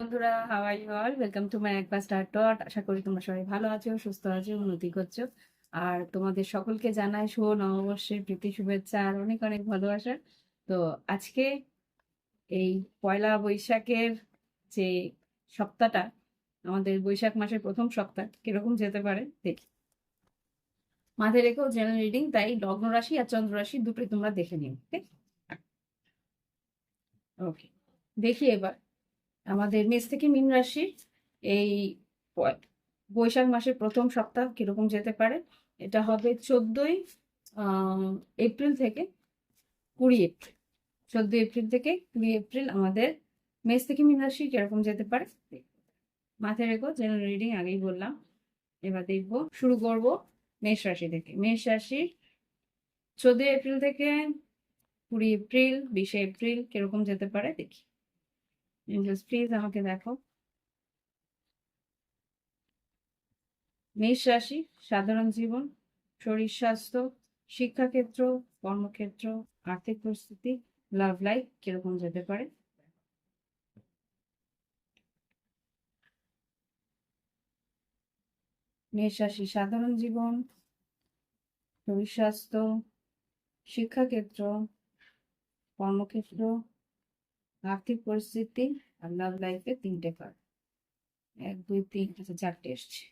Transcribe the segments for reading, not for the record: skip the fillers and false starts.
বন্ধুরা, how are you all? Welcome to my একবার star dot. আশা করি তোমরা সবাই ভালো আছো, সুস্থ আছো, উন্নতি করছো। আর তোমাদের সকলকে জানাই শুভ নববর্ষের প্রীতি, শুভেচ্ছা আর অনেক অনেক ভালোবাসা। তো আজকে এই পয়লা বৈশাখের যে সপ্তাহটা, আমাদের বৈশাখ মাসের প্রথম সপ্তাহ কিরকম যেতে পারে দেখি। মাথায় রেখেও জেনারেল রিডিং, তাই লগ্ন রাশি আর চন্দ্র রাশি দুটোই তোমরা দেখে নিও। ওকে, দেখি এবার আমাদের মেষ থেকে মীন রাশি এই বৈশাখ মাসের প্রথম সপ্তাহ কিরকম যেতে পারে। এটা হবে 14ই এপ্রিল থেকে 20 এপ্রিল। 14 এপ্রিল থেকে 20 এপ্রিল আমাদের মেষ থেকে মীন রাশি কিরকম যেতে পারে। মাথায় রেখো, জেনারেল রিডিং আগেই বললাম। এবার দেখবো, শুরু করব মেষ রাশি থেকে। মেষ রাশি 14 এপ্রিল থেকে 20 এপ্রিল, 20 এপ্রিল কিরকম যেতে পারে দেখি। প্লিজ আমাকে দেখো। মেষ রাশি সাধারণ জীবন, শরীর স্বাস্থ্য, শিক্ষাক্ষেত্র, কর্মক্ষেত্র, আর্থিক পরিস্থিতি, লাভ লাইফ কিরকম যেতে পারে। মেষ রাশি সাধারণ জীবন, শরীর স্বাস্থ্য, শিক্ষাক্ষেত্র, কর্মক্ষেত্র, আর্থিক পরিস্থিতি আর লাভ লাইফে 3টে কার্ড। 1 2 3, আচ্ছা 4টে এসছে।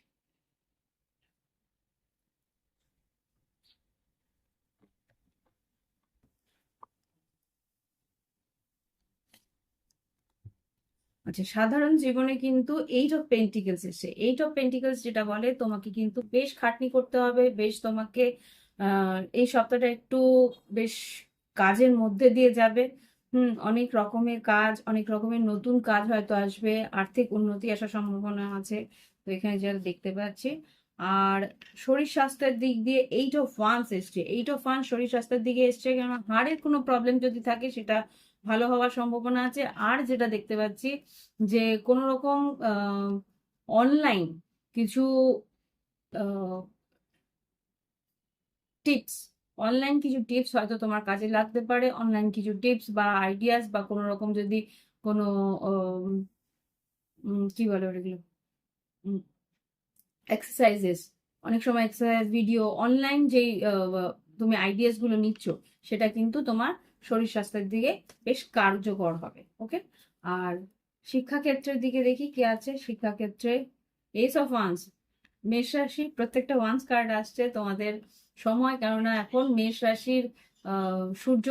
আচ্ছা, সাধারণ জীবনে কিন্তু 8 অফ পেন্টিকেলস এসছে। 8 অফ পেন্টিকেলস যেটা বলে তোমাকে কিন্তু বেশ খাটনি করতে হবে, বেশ তোমাকে এই সপ্তাহটা একটু বেশ কাজের মধ্যে দিয়ে যাবে। অনেক রকমের কাজ, অনেক রকমের নতুন কাজ হয়তো আসবে, আর্থিক উন্নতি আসার সম্ভাবনা আছে। তো এখানে যেটা দেখতে পাচ্ছি। আর শরীর স্বাস্থ্যের দিক দিয়ে 8 অফ ওয়ান্স এসছে। 8 অফ ওয়ান্স শরীর স্বাস্থ্যের দিকে এসছে, কেন হাড়ের কোনো প্রবলেম যদি থাকে সেটা ভালো হওয়ার সম্ভাবনা আছে। আর যেটা দেখতে পাচ্ছি যে কোনো রকম অনলাইন কিছু টিপস, অনলাইন কিছু টিপস হয়তো তোমার কাজে লাগতে পারে। অনলাইন কিছু টিপস বা আইডিয়াস বা কোনো রকম যদি কোনো কি বলে ওগুলো, এক্সারসাইজেস, অনেক সময় এক্সারসাইজ ভিডিও অনলাইন যেই তুমি আইডিয়াস গুলো নিচ্ছ সেটা কিন্তু তোমার শরীর স্বাস্থ্যের দিকে বেশ কার্যকর হবে। ওকে, আর শিক্ষাক্ষেত্রের দিকে দেখি কি আছে শিক্ষাক্ষেত্রে। Ace of Wands, মেষ রাশি প্রত্যেকটা ওয়ান্স কার্ড আসছে তোমাদের সময়, কেননা এখন মেষ রাশির সূর্য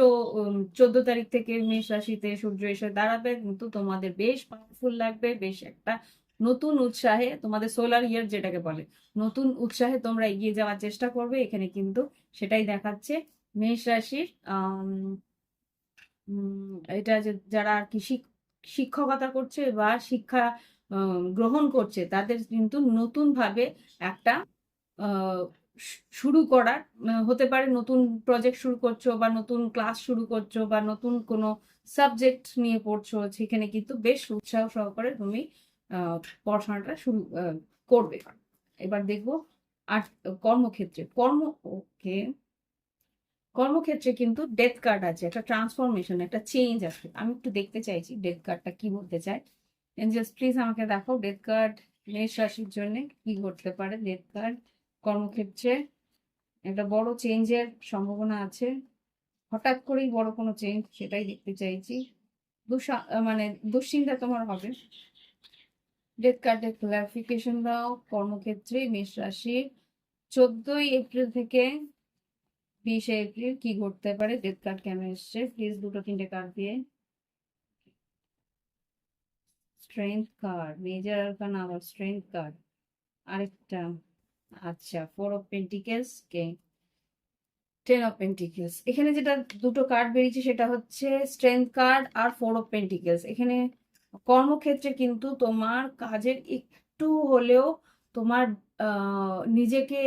14 তারিখ থেকে মেষ রাশিতে সূর্য এসে দাঁড়াবে, কিন্তু তোমাদের বেশ পাওয়ারফুল লাগবে, বেশ একটা নতুন উৎসাহে, তোমাদের সোলার ইয়ার যেটাকে বলে, নতুন উৎসাহে তোমরা এগিয়ে যাওয়ার চেষ্টা করবে। এখানে কিন্তু সেটাই দেখাচ্ছে। মেষ রাশির এটা যে যারা আর কি শিক্ষকতা করছে বা শিক্ষা গ্রহণ করছে, তাদের কিন্তু নতুন ভাবে একটা শুরু করার হতে পারে। নতুন প্রজেক্ট শুরু করছো বা নতুন ক্লাস শুরু করছো বা নতুন কোনো সাবজেক্ট নিয়ে পড়ছো, সেখানে কিন্তু বেশ উৎসাহ সহকারে তুমি পড়াশোনাটা শুরু করবে। এবার দেখবো আর কর্মক্ষেত্রে ওকে, কর্মক্ষেত্রে কিন্তু ডেথ কার্ড আছে, একটা ট্রান্সফরমেশন, একটা চেঞ্জ আছে। আমি একটু দেখতে চাইছি ডেথ কার্ডটা কি বলতে চায়। এঞ্জেলস প্লিজ আমাকে দেখো ডেথ কার্ড মেষ রাশির জন্য কি ঘটতে পারে। ডেথ কার্ড কর্মক্ষেত্রে একটা বড় চেঞ্জের সম্ভাবনা আছে, হঠাৎ করেই বড় কোনো চেঞ্জ, সেটাই দেখতে চাইছি। মানে দুশ্চিন্তা তোমার হবে। ডেথ কার্ডের ক্লারিফিকেশন দাও কর্মক্ষেত্রে মেষ রাশি 14 এপ্রিল থেকে 20 এপ্রিল কি ঘটতে পারে। ডেথ কার্ড কেন এসছে প্লিজ, 2-3টে কার্ড দিয়ে। স্ট্রেংথ কার্ড, মেজর আরকানা, আবার স্ট্রেংথ কার্ড আরেকটা। আচ্ছা, 4 অফ পেন্টিকেলস কে 10 অফ পেন্টিকেলস। এখানে যেটা দুটো কার্ড বেরিয়েছে সেটা হচ্ছে স্ট্রেংথ কার্ড আর 4 অফ পেন্টিকেলস। এখানে কর্মক্ষেত্রে কিন্তু তোমার কাজের একটু হলেও তোমার নিজেকে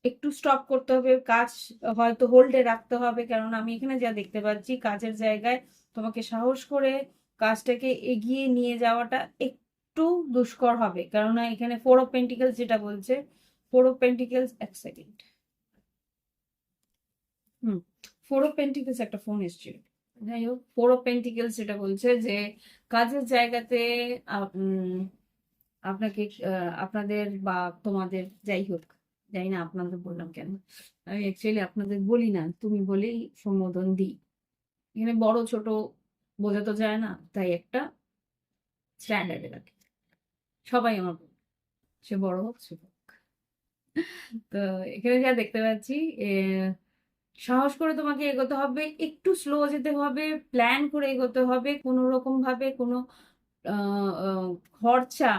একটু স্টপ করতে হবে, কাজ হয়তো হোল্ডে রাখতে হবে। কেননা আমি এখানে যা দেখতে পাচ্ছি, কাজের জায়গায় তোমাকে সাহস করে কাজটাকে এগিয়ে নিয়ে যাওয়াটা একটু দুষ্কর হবে, কেননা এখানে 4 অফ পেন্টিকেলস যেটা বলছে, 4 অফ পেন্টিকেলস, এক সেকেন্ড, 4 অফ পেন্টিকেলস একটা ফোন এসেছিল, যাই হোক 4 অফ পেন্টিকেলস যেটা বলছে যে কাজের জায়গাতে আপনাকে আপনাদের বা তোমাদের, যাই হোক, যাই না আপনাদের বললাম কেন, আমি অ্যাকচুয়ালি আপনাদের বলি না, তুমি বলেই সম্বোধন দিই, এখানে বড় ছোট বোঝা তো যায় না, তাই একটা স্ট্যান্ডার্ডে রাখি, সবাই আমার বোন, সে বড় হোক ছোট হোক। তো এখানে যা দেখতে পাচ্ছি, সাহস করে তোমাকে এগোতে হবে, একটু স্লো যেতে হবে, প্ল্যান করে এগোতে হবে, কোনো রকম ভাবে কোনো আহ, আহ, খরচা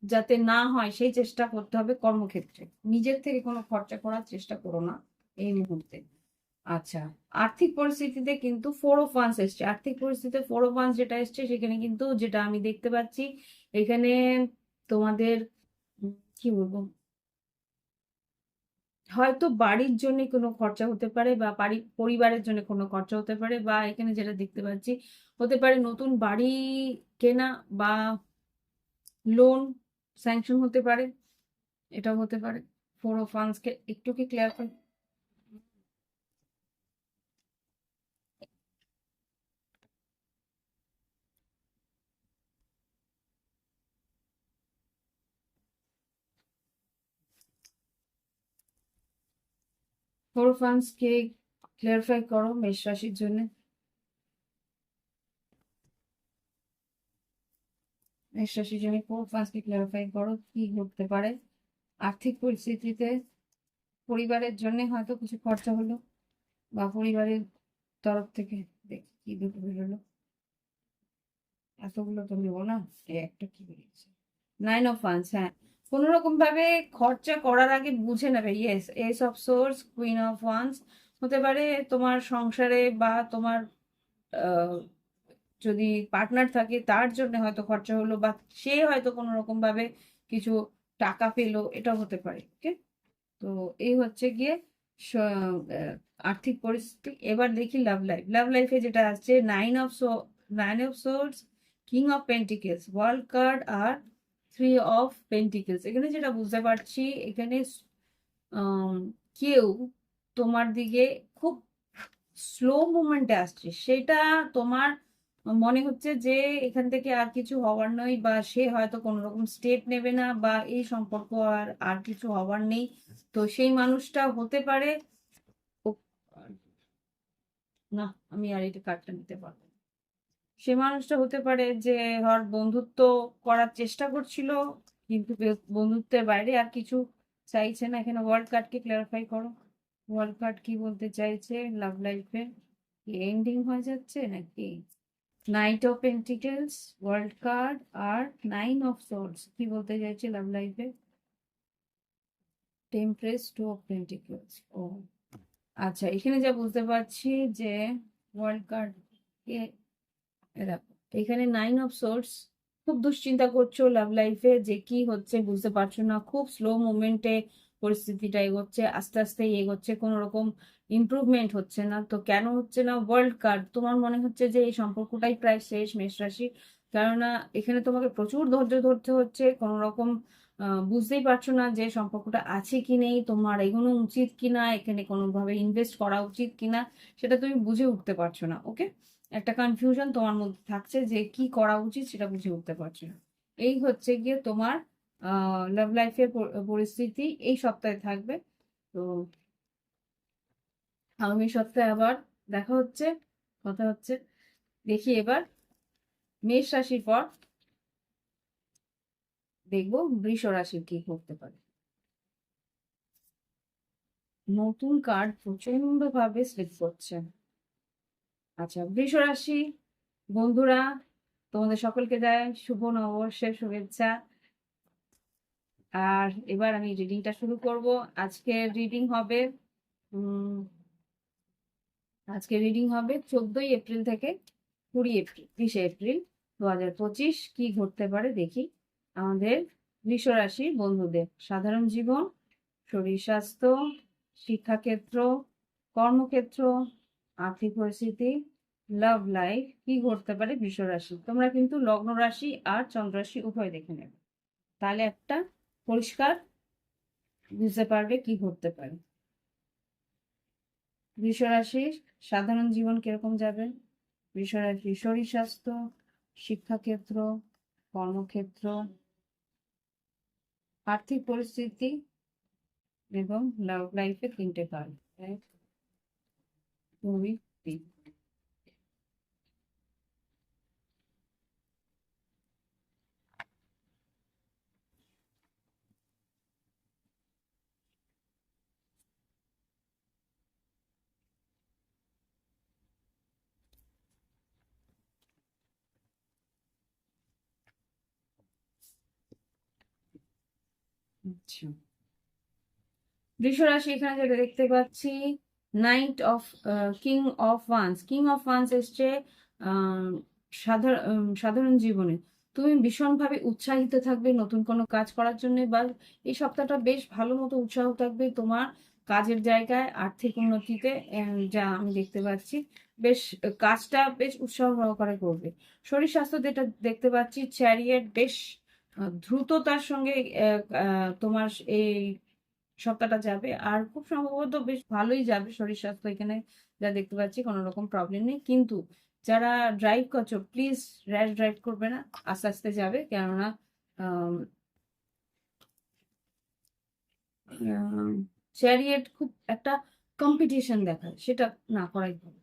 যাতে না হয় সেই চেষ্টা করতে হবে কর্মক্ষেত্রে, নিজের থেকে কোনো খরচা করার চেষ্টা করো না এই মুহূর্তে। আচ্ছা, আর্থিক পরিস্থিতিতে কিন্তু 4 অফ ওয়ান্স এসছে, আর্থিক পরিস্থিতিতে 4 অফ ওয়ান্স যেটা এসছে সেখানে কিন্তু যেটা আমি দেখতে পাচ্ছি এখানে তোমাদের কি বলবো, হয়তো বাড়ির জন্য কোনো খরচা হতে পারে, বা পরিবারের জন্য কোনো খরচা হতে পারে, বা এখানে যেটা দেখতে পাচ্ছি হতে পারে নতুন বাড়ি কেনা, বা লোন স্যাংশন হতে পারে, এটাও হতে পারে। 4 অফ ওয়ান্স কে একটু কি ক্লিয়ার করে, 4 অফ ওয়ান্স কে ক্লিয়ারিফাই করো মেষ রাশির জন্য, মেষ রাশির জন্য 4 অফ ওয়ান্স কে ক্লিয়ারিফাই করো, কি ঘটতে পারে আর্থিক পরিস্থিতিতে, পরিবারের জন্য হয়তো কিছু খরচা হলো, বা পরিবারের তরফ থেকে, দেখি কি দুটো বেরোলো, এতগুলো তো নেবো না, এই একটা কি বেরিয়েছে, 9 অফ ওয়ান্স, হ্যাঁ, কোনো রকম ভাবে খরচা করার আগে বুঝে নেবে, yes, S of source, queen of once, হতে পারে তোমার সংসারে বা তোমার আহ, যদি পার্টনার থাকে তার জন্য হয়তো খরচা হলো, বা সে হয়তো কোনো রকম ভাবে কিছু টাকা পেলো, এটা হতে পারে, ওকে। তো এই হচ্ছে গিয়ে আর্থিক পরিস্থিতি। এবার দেখি লাভ লাইফ, লাভ লাইফে যেটা আসছে, 9 of swords, king of pentacles, world card, আর 3 অফ পেন্টিকেলস। এখানে যেটা বুঝতে পারছি এখানে আম, কেউ তোমার দিকে খুব স্লো মুভমেন্টে আসছে, সেটা তোমার মনে হচ্ছে যে এখান থেকে আর কিছু হওয়ার নয়, বা সে হয়তো কোনো রকম স্টেপ নেবে না, বা এই সম্পর্ক আর আর কিছু হওয়ার নেই। তো সেই মানুষটা হতে পারে, ও- না, আমি আর এটা কার্ডটা নিতে পারবো না। সে মানুষটা হতে পারে যে ধর বন্ধুত্ব করার চেষ্টা করছিল, কিন্তু বন্ধুত্বের বাইরে আর কিছু চাইছে না। এখানে ওয়ার্ল্ড কার্ডকে ক্লারিফাই করো, ওয়ার্ল্ড কার্ড কি বলতে চাইছে লাভ লাইফে, এন্ডিং হয়ে যাচ্ছে নাকি? Knight of pentacles, world card, আর 9 অফ সোর্স, কি বলতে চাইছে লাভ লাইফে? টেম্প্রেস, 2 অফ পেন্টিকেলস, ও আচ্ছা, এখানে যা বুঝতে পারছি যে ওয়ার্ল্ড কার্ড কে, দেখো এখানে 9 অফ সোর্স, খুব দুশ্চিন্তা করছো লাভ লাইফে, যে কি হচ্ছে বুঝতে পারছো না, খুব স্লো মুভমেন্টে পরিস্থিতিটা এগোচ্ছে, আস্তে আস্তে এগোচ্ছে, কোনো রকম ইমপ্রুভমেন্ট হচ্ছে না। তো কেন হচ্ছে না? ওয়ার্ল্ড কার্ড, তোমার মনে হচ্ছে যে এই সম্পর্কটাই প্রায় শেষ মেষ রাশি, কেননা এখানে তোমাকে প্রচুর ধৈর্য ধরতে হচ্ছে, কোনো রকম বুঝতেই পারছো না যে সম্পর্কটা আছে কি নেই, তোমার এগোনো উচিত কিনা, এখানে কোনোভাবে ইনভেস্ট করা উচিত কিনা, সেটা তুমি বুঝে উঠতে পারছো না, ওকে। একটা কনফিউশন তোমার মধ্যে থাকছে যে কি করা উচিত সেটা বুঝে উঠতে পারছো না। এই হচ্ছে গিয়ে তোমার লাভ লাইফের পরিস্থিতি এই সপ্তাহে থাকবে। তো আগামী সপ্তাহে আবার দেখা হচ্ছে, কথা হচ্ছে। দেখি এবার মেষ রাশির পর দেখবো বৃষ রাশির কি করতে পারে। নতুন কার্ড প্রচন্ড ভাবে স্লিপ করছে। আচ্ছা, বৃষ রাশি বন্ধুরা, তোমাদের সকলকে দেয় শুভ নববর্ষের শুভেচ্ছা। আর এবার আমি রিডিংটা শুরু করব। আজকে রিডিং হবে উম আজকে রিডিং হবে 14ই এপ্রিল থেকে 20 এপ্রিল, 30 এপ্রিল 2025। কি ঘটতে পারে দেখি আমাদের বৃষ রাশি বন্ধুদের। সাধারণ জীবন, শরীর স্বাস্থ্য, শিক্ষাক্ষেত্র, কর্মক্ষেত্র, আর্থিক পরিস্থিতি, লাভ লাইফ কি ঘটতে পারে বৃষ রাশি। তোমরা কিন্তু লগ্ন রাশি আর চন্দ্র রাশি উভয় দেখে নেবে, তাহলে একটা পরিষ্কার বুঝতে পারবে কি ঘটতে পারে। বৃষ রাশির সাধারণ জীবন কিরকম যাবে, বৃষ রাশি শরীর স্বাস্থ্য, শিক্ষাক্ষেত্র, কর্মক্ষেত্র, আর্থিক পরিস্থিতি এবং লাভ লাইফে তিনটে কার্ড, 1 2 3। আচ্ছা, বৃষ রাশি এখানে যেটা দেখতে পাচ্ছি, night of king of wands, king of wands এসছে সাধারণ জীবনে। তুমি ভীষণভাবে উৎসাহিত থাকবে নতুন কোনো কাজ করার জন্য, বা এই সপ্তাহটা বেশ ভালো মতো উৎসাহ থাকবে তোমার কাজের জায়গায়, আর্থিক উন্নতিতে। যা আমি দেখতে পাচ্ছি, বেশ কাজটা বেশ উৎসাহ সহকারে করবে। শরীর স্বাস্থ্য যেটা দেখতে পাচ্ছি, চ্যারিয়েট বেশ দ্রুততার সঙ্গে তোমার এই সপ্তাহটা যাবে, আর খুব সম্ভবত বেশ ভালোই যাবে শরীর স্বাস্থ্য। এখানে যা দেখতে পাচ্ছি কোনো রকম প্রবলেম নেই, কিন্তু যারা ড্রাইভ করছো প্লিজ র্যাশ ড্রাইভ করবে না, আস্তে আস্তে যাবে, কেননা চ্যারিয়েট খুব একটা কম্পিটিশন দেখায়, সেটা না করাই ভালো।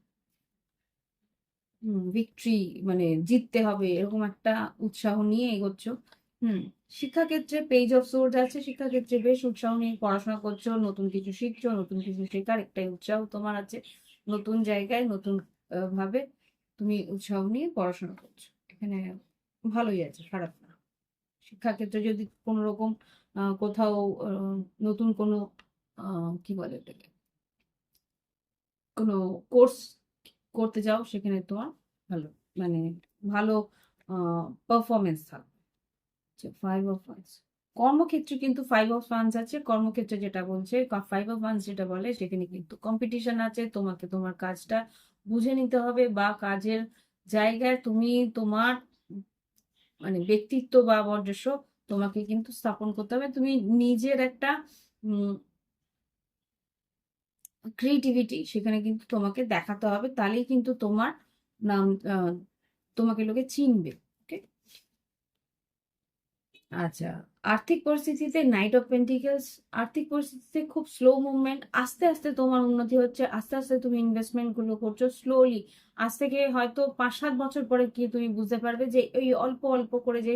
ভিক্টরি মানে জিততে হবে এরকম একটা উৎসাহ নিয়ে এগোচ্ছ। হুম শিক্ষাক্ষেত্রে পেজ অফ সোর্ড আছে, শিক্ষাক্ষেত্রে বেশ উৎসাহ নিয়ে পড়াশোনা করছো, নতুন কিছু শিখছো, নতুন কিছু শেখার একটাই উৎসাহ তোমার আছে। নতুন জায়গায় নতুন ভাবে তুমি উৎসাহ নিয়ে পড়াশোনা করছো, এখানে ভালোই আছে, খারাপ না। শিক্ষাক্ষেত্রে যদি কোনো রকম কোথাও নতুন কোনো কি বলে এটাকে, কোনো কোর্স করতে যাও, সেখানে তোমার ভালো মানে ভালো পারফরমেন্স থাকবে। 5 অফ ওয়ান্স, কর্মক্ষেত্রে কিন্তু 5 অফ ওয়ান্স আছে। কর্মক্ষেত্রে যেটা বলছে 5 অফ ওয়ান্স যেটা বলে, সেখানে কিন্তু কম্পিটিশন আছে, তোমাকে তোমার কাজটা বুঝে নিতে হবে, বা কাজের জায়গায় তুমি তোমার মানে ব্যক্তিত্ব বা বর্জস্ব তোমাকে কিন্তু স্থাপন করতে হবে। তুমি নিজের একটা ক্রিয়েটিভিটি সেখানে কিন্তু তোমাকে দেখাতে হবে, তাহলেই কিন্তু তোমার নাম তোমাকে লোকে চিনবে। ওকে, আচ্ছা। আর্থিক পরিস্থিতিতে নাইট অফ পেন্টিকেলস, আর্থিক পরিস্থিতিতে খুব স্লো মুভমেন্ট, আস্তে আস্তে তোমার উন্নতি হচ্ছে, আস্তে আস্তে তুমি ইনভেস্টমেন্ট গুলো করছো স্লোলি। আজ থেকে হয়তো 5-7 বছর পরে কি তুমি বুঝতে পারবে যে এই অল্প অল্প করে যে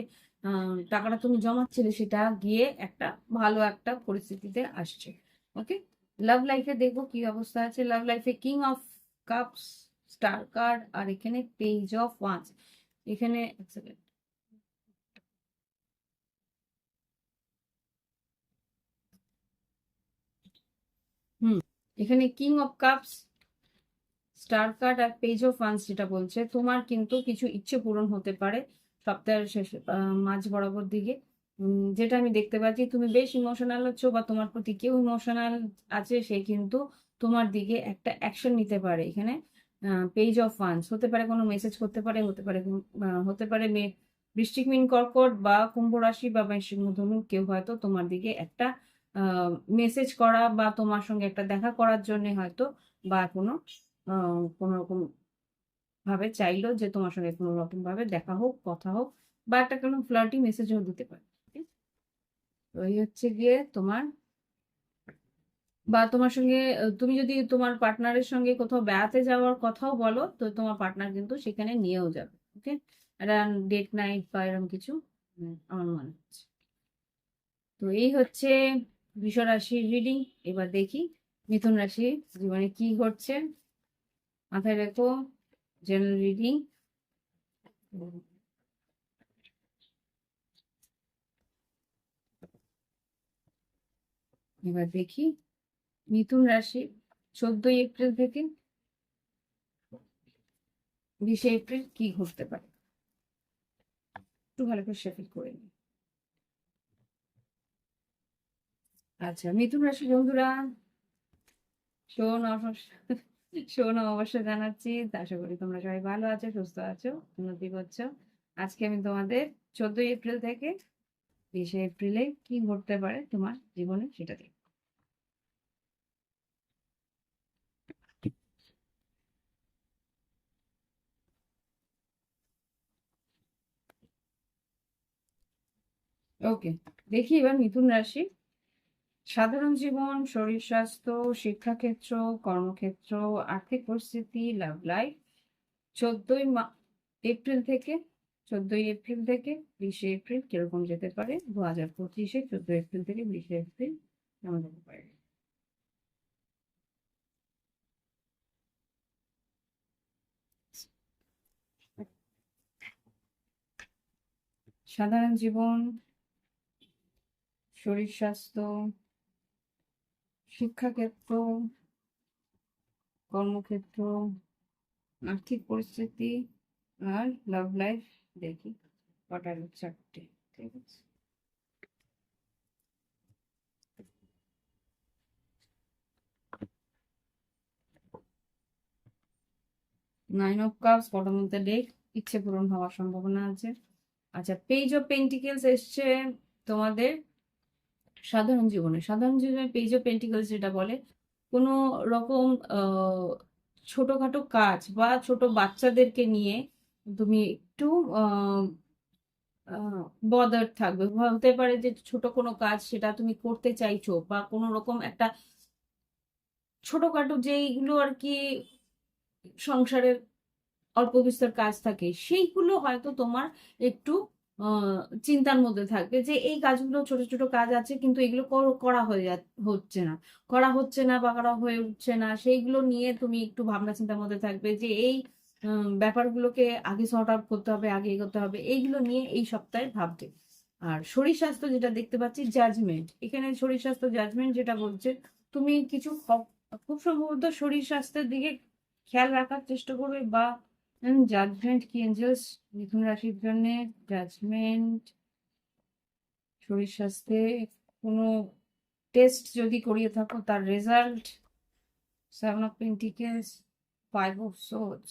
টাকাটা তুমি জমাচ্ছিলে, সেটা গিয়ে একটা ভালো একটা পরিস্থিতিতে আসছে। ওকে, লাভ লাইফে দেখবো কি অবস্থা আছে। লাভ লাইফে king of cups, star card, আর এখানে পেজ অফ ওয়ান্স। এখানে এক second। হুম এখানে king of cups, star card আর পেজ অফ ওয়ান্স যেটা বলছে, তোমার কিন্তু কিছু ইচ্ছে পূরণ হতে পারে সপ্তাহের শেষে মাঝ বরাবর দিকে। যেটা আমি দেখতে পাচ্ছি, তুমি বেশ ইমোশনাল হচ্ছ, বা তোমার প্রতি কেউ ইমোশনাল আছে, সে কিন্তু তোমার দিকে একটা অ্যাকশন নিতে পারে। এখানে পেজ অফ ওয়ান্স হতে পারে, কোনো মেসেজ করতে পারে, হতে পারে বৃশ্চিক মিন কর্কট বা কুম্ভ রাশি বা বৃশ্চিক ধনু, কেউ হয়তো তোমার দিকে একটা মেসেজ করা বা তোমার সঙ্গে একটা দেখা করার জন্য হয়তো, বা কোনো রকম ভাবে চাইলো যে তোমার সঙ্গে কোনো রকম ভাবে দেখা হোক, কথা হোক, বা একটা কোনো ফ্লার্টি মেসেজও দিতে পারে। তো এই হচ্ছে গিয়ে তোমার, বা তোমার সঙ্গে তুমি যদি তোমার পার্টনারের সঙ্গে কোথাও বেড়াতে যাওয়ার কথাও বলো, তো তোমার পার্টনার কিন্তু সেখানে নিয়েও যাবে। ওকে, একটা ডেট নাইট বা এরকম কিছু আমার মনে হচ্ছে। তো এই হচ্ছে বৃষ রাশির রিডিং। এবার দেখি মিথুন রাশি জীবনে কি ঘটছে। মাথায় রেখো, জেনারেল রিডিং। এবার দেখি মিথুন রাশি 14 এপ্রিল থেকে 20 এপ্রিল কি ঘটতে পারে, একটু ভালো করে শেফিল করে নিই। আচ্ছা, মিথুন রাশি বন্ধুরা, শোন শোনো অবশ্যই জানাচ্ছি। আশা করি তোমরা সবাই ভালো আছো, সুস্থ আছো, উন্নতি করছো। আজকে আমি তোমাদের 14 এপ্রিল থেকে 20 এপ্রিলে কি ঘটতে পারে তোমার জীবনে সেটা দেখো। ওকে, দেখি এবার মিথুন রাশি। সাধারণ জীবন, শরীর স্বাস্থ্য, শিক্ষাক্ষেত্র, কর্মক্ষেত্র, আর্থিক পরিস্থিতি, লাভ লাইফ। 14 এপ্রিল থেকে 14 এপ্রিল থেকে 20 এপ্রিল কিরকম যেতে পারে 2025-এ। 14 এপ্রিল থেকে 20 এপ্রিল কেমন যেতে পারে। সাধারণ জীবন, শরীর স্বাস্থ্য, শিক্ষাক্ষেত্র, কর্মক্ষেত্র, আর্থিক পরিস্থিতি আর লাভ লাইফ। দেখি কটার 4টে, ঠিক আছে। 9 অফ কাপস কটার মধ্যে ডেক, ইচ্ছে পূরণ হওয়ার সম্ভাবনা আছে। আচ্ছা, পেজ অফ পেন্টিকেলস এসছে তোমাদের সাধারণ জীবনে পেজ অফ পেন্টিকলস যেটা বলে কোনো রকম ছোটখাটো কাজ বা ছোট বাচ্চাদেরকে নিয়ে তুমি একটু বদার থাকবে। হতে পারে যে ছোট কোনো কাজ সেটা তুমি করতে চাইছো, বা কোনো রকম একটা ছোটখাটো যেইগুলো আর কি সংসারের অল্প বিস্তর কাজ থাকে, সেইগুলো হয়তো তোমার একটু চিন্তার মধ্যে থাকবে যে এই কাজগুলো ছোট ছোট কাজ আছে কিন্তু এগুলো করা হচ্ছে না বা করা হয়ে উঠছে না, সেইগুলো নিয়ে তুমি একটু ভাবনা চিন্তার মধ্যে থাকবে যে এই ব্যাপারগুলোকে আগে সর্ট আউট করতে হবে, আগে এগোতে হবে, এইগুলো নিয়ে এই সপ্তাহে ভাবতে। আর শরীর স্বাস্থ্য যেটা দেখতে পাচ্ছি জাজমেন্ট, এখানে শরীর স্বাস্থ্য জাজমেন্ট যেটা বলছে তুমি কিছু খুব সম্ভবত শরীর স্বাস্থ্যের দিকে খেয়াল রাখার চেষ্টা করবে। বা জাজমেন্ট কি এঞ্জেলস মিথুন রাশির জন্য জাজমেন্ট, শরীর স্বাস্থ্যে কোনো টেস্ট যদি করিয়ে থাকো তার result, 7 of pentacles, 5 of swords.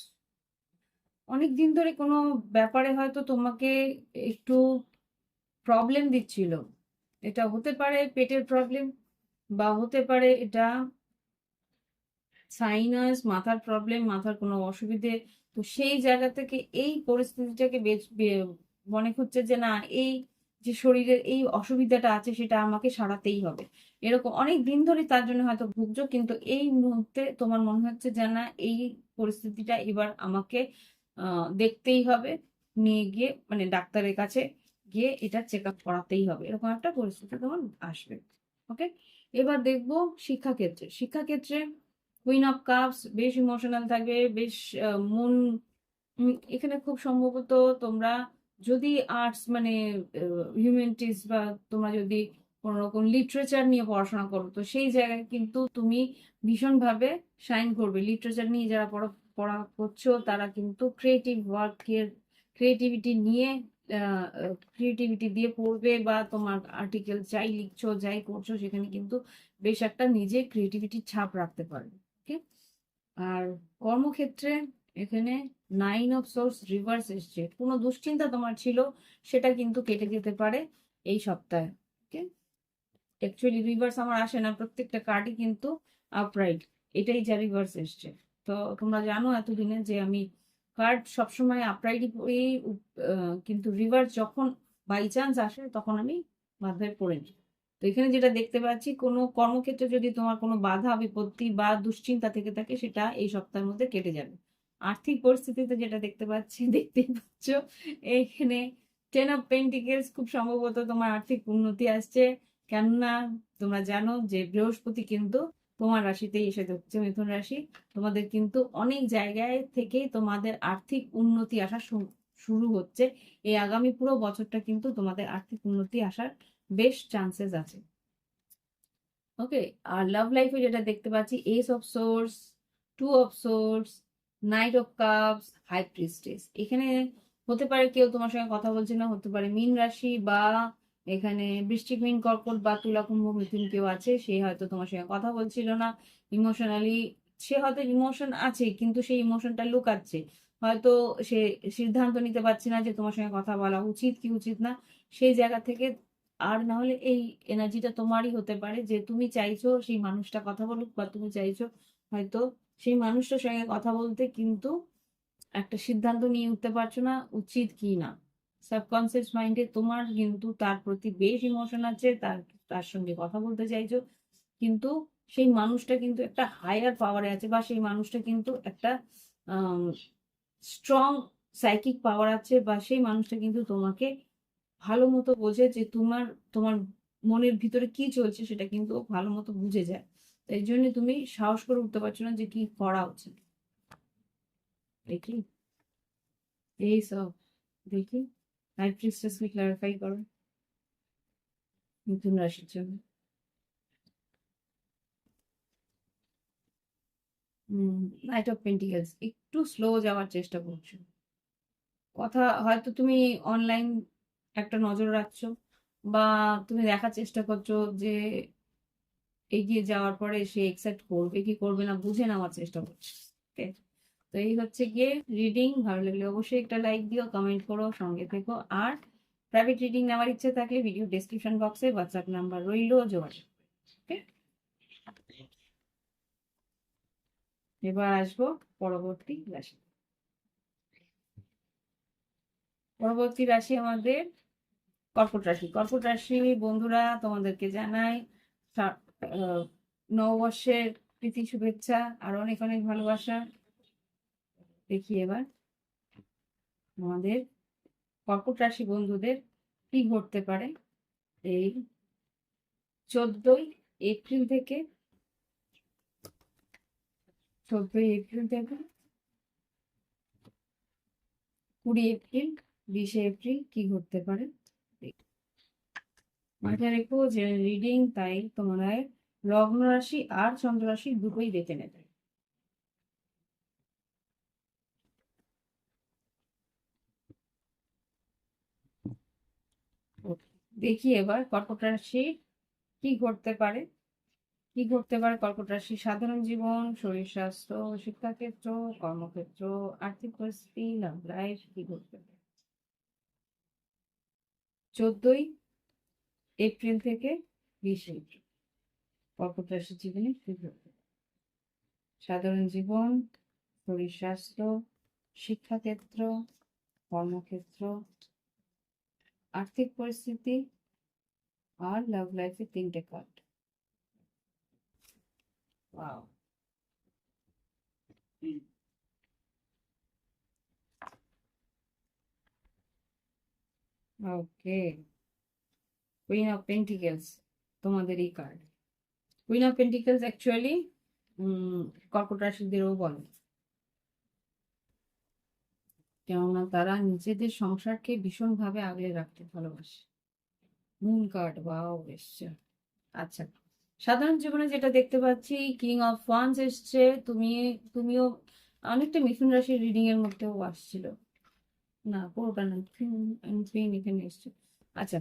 অনেক দিন ধরে কোনো ব্যাপারে হয়তো তোমাকে একটু প্রবলেম দিচ্ছিল। এটা হতে পারে পেটের প্রবলেম, বা হতে পারে এটা সাইনাস, মাথার প্রবলেম, মাথার কোনো অসুবিধে। তো সেই জায়গা থেকে এই পরিস্থিতিটাকে মনে হচ্ছে যে না, এই যে শরীরের এই অসুবিধাটা আছে সেটা আমাকে সারাতেই হবে। এরকম অনেক দিন ধরে তার জন্য হয়তো ভুগছো, কিন্তু এই মুহূর্তে তোমার মনে হচ্ছে যে না, এই পরিস্থিতিটা এবার আমাকে দেখতেই হবে, নিয়ে গিয়ে মানে ডাক্তারের কাছে গিয়ে এটা চেক আপ করাতেই হবে, এরকম একটা পরিস্থিতি তোমার আসবে। ওকে, এবার দেখবো শিক্ষাক্ষেত্রে কুইন অফ কাপস বেশ ইমোশনাল থাকবে, বেশ মন এখানে খুব সম্ভবত তোমরা যদি আর্টস মানে হিউম্যানিটিস বা তোমরা যদি কোনো রকম লিটারেচার নিয়ে পড়াশোনা করো, তো সেই জায়গায় কিন্তু তুমি ভীষণভাবে শাইন করবে। লিটারেচার নিয়ে যারা পড়া করছো তারা কিন্তু ক্রিয়েটিভিটি নিয়ে ক্রিয়েটিভিটি দিয়ে পড়বে, বা তোমার আর্টিকেল যাই লিখছো যাই করছো সেখানে কিন্তু বেশ একটা নিজে ক্রিয়েটিভিটির ছাপ রাখতে পারবে। ওকে, আর কর্মক্ষেত্রে এখানে 9 অফ সোর্স রিভার্স এসছে। কোনো দুশ্চিন্তা তোমার ছিল সেটা কিন্তু কেটে যেতে পারে এই সপ্তাহে। ওকে, অ্যাকচুয়ালি রিভার্স আমার আসে না, প্রত্যেকটা কার্ডই কিন্তু আপরাইট, এটাই যা রিভার্স এসছে। তো তোমরা জানো এতদিনে যে আমি কার্ড সবসময় আপরাইটই পড়ি, কিন্তু রিভার্স যখন বাই চান্স আসে তখন আমি বাধ্য হয়ে পড়ে নিই। তো এখানে যেটা দেখতে পাচ্ছি, কোনো কর্মক্ষেত্রে যদি তোমার কোনো বাধা বিপত্তি বা দুশ্চিন্তা থেকে থাকে সেটা এই সপ্তাহের মধ্যে কেটে যাবে। আর্থিক পরিস্থিতিতে যেটা দেখতে পাচ্ছি, দেখতেই পাচ্ছ এখানে 10 অফ পেন্টিকেলস, খুব সম্ভবত তোমার আর্থিক উন্নতি আসছে। কেননা তোমরা জানো যে বৃহস্পতি কিন্তু তোমার রাশিতেই এসে ঢুকছে, মিথুন রাশি। তোমাদের কিন্তু অনেক জায়গায় থেকে তোমাদের আর্থিক উন্নতি আসা শুরু হচ্ছে। এই আগামী পুরো বছরটা কিন্তু তোমাদের আর্থিক উন্নতি আসার বেশ চান্সেস আছে। ওকে, আর লাভ লাইফে যেটা দেখতে পাচ্ছি, ace of swords, 2 of swords, knight of cups, high priestess. এখানে হতে পারে কেউ তোমার সঙ্গে কথা বলছে না, হতে পারে মীন রাশি, বা এখানে বৃশ্চিক, মীন, কর্কট বা তুলা, কুম্ভ, মিথুন কেউ আছে, সে হয়তো তোমার সঙ্গে কথা বলছিল না, ইমোশনালি সে হয়তো ইমোশন আছে, কিন্তু সেই ইমোশনটা লুকাচ্ছে। হয়তো সে সিদ্ধান্ত নিতে পারছে না যে তোমার সঙ্গে কথা বলা উচিত কি উচিত না, সেই জায়গা থেকে। আর না হলে এই এনার্জিটা তোমারই হতে পারে যে তুমি চাইছো সেই মানুষটা কথা বলুক, বা তুমি চাইছো হয়তো সেই মানুষটার সঙ্গে কথা বলতে, কিন্তু একটা সিদ্ধান্ত নিয়ে উঠতে পারছো না উচিত কি না। সাবকনসিয়াস মাইন্ডে তোমার কিন্তু তার প্রতি বেশ ইমোশন আছে, তার সঙ্গে কথা বলতে চাইছো, কিন্তু সেই মানুষটা কিন্তু একটা হায়ার পাওয়ারে আছে, বা সেই মানুষটা কিন্তু একটা স্ট্রং সাইকিক পাওয়ার আছে, বা সেই মানুষটা কিন্তু তোমাকে ভালো মতো বোঝে, যে তোমার তোমার মনের ভিতরে কি চলছে সেটা কিন্তু ও ভালো মতো বুঝে যায়। তাই জন্য তুমি সাহস করে উঠতে পারছো না যে কি করা উচিত। দেখি এই সব, দেখি হাই প্রিস্টেসকে ক্লারিফাই করো মিথুন রাশির জন্য। নাইট অফ পেন্টিকেলস, একটু স্লো যাওয়ার চেষ্টা করছো। কথা হয়তো তুমি অনলাইন একটা নজর রাখছো, বা তুমি দেখার চেষ্টা করছো যে এগিয়ে যাওয়ার পরে সে একসেপ্ট করবে কি করবে না বুঝে নেওয়ার চেষ্টা করছো। ওকে, তো এই হচ্ছে গিয়ে রিডিং। ভালো লাগলে অবশ্যই একটা লাইক দিও, কমেন্ট করো, সঙ্গে থেকো। আর প্রাইভেট রিডিং নেওয়ার ইচ্ছে থাকলে ভিডিও ডেসক্রিপশন বক্সে হোয়াটসঅ্যাপ নাম্বার রইলো, যোগাযোগ। ওকে, এবার আসবো পরবর্তী রাশি। পরবর্তী রাশি আমাদের কর্কট রাশি। কর্কট রাশি বন্ধুরা, তোমাদেরকে জানাই আহ, নববর্ষের প্রীতি শুভেচ্ছা আর অনেক অনেক ভালোবাসা। দেখি এবার আমাদের কর্কট রাশি বন্ধুদের কি ঘটতে পারে এই 14ই এপ্রিল থেকে। 14ই এপ্রিল থেকে 20 এপ্রিল, 20 এপ্রিল কি ঘটতে পারে। মাথায় রেখো যে রিডিং, তাই তোমরা লগ্ন রাশি আর চন্দ্র রাশি দুটোই দেখে নেবে। দেখি এবার কর্কট রাশি কি ঘটতে পারে। কি ঘটতে পারে কর্কট রাশি সাধারণ জীবন, শরীর স্বাস্থ্য, শিক্ষাক্ষেত্র, কর্মক্ষেত্র, আর্থিক পরিস্থিতি, লাভ লাইফ কি ঘটতে পারে 14ই এপ্রিল থেকে 20 এপ্রিল। কর্কট রাশির জীবনে কি ঘটবে? সাধারণ জীবন, শরীর স্বাস্থ্য, শিক্ষাক্ষেত্র, কর্মক্ষেত্র, আর্থিক পরিস্থিতি, আর লাভ লাইফের 3টে card. Wow, okay. Queen of pentacles তোমাদের এই card. Queen of pentacles actually কর্কট রাশিদেরও বলে, কেননা তারা নিজেদের সংসারকে ভীষণভাবে আগলে রাখতে ভালোবাসে। মুন কার্ড, ওয়াও এসছে। আচ্ছা, সাধারণ জীবনে যেটা দেখতে পাচ্ছি, কিং অফ ওয়ান্স এসছে। তুমিও অনেকটা মিথুন রাশির রিডিং এর মধ্যেও আসছিল। না, পুরোটা না, কুইন এখানে এসছে। আচ্ছা,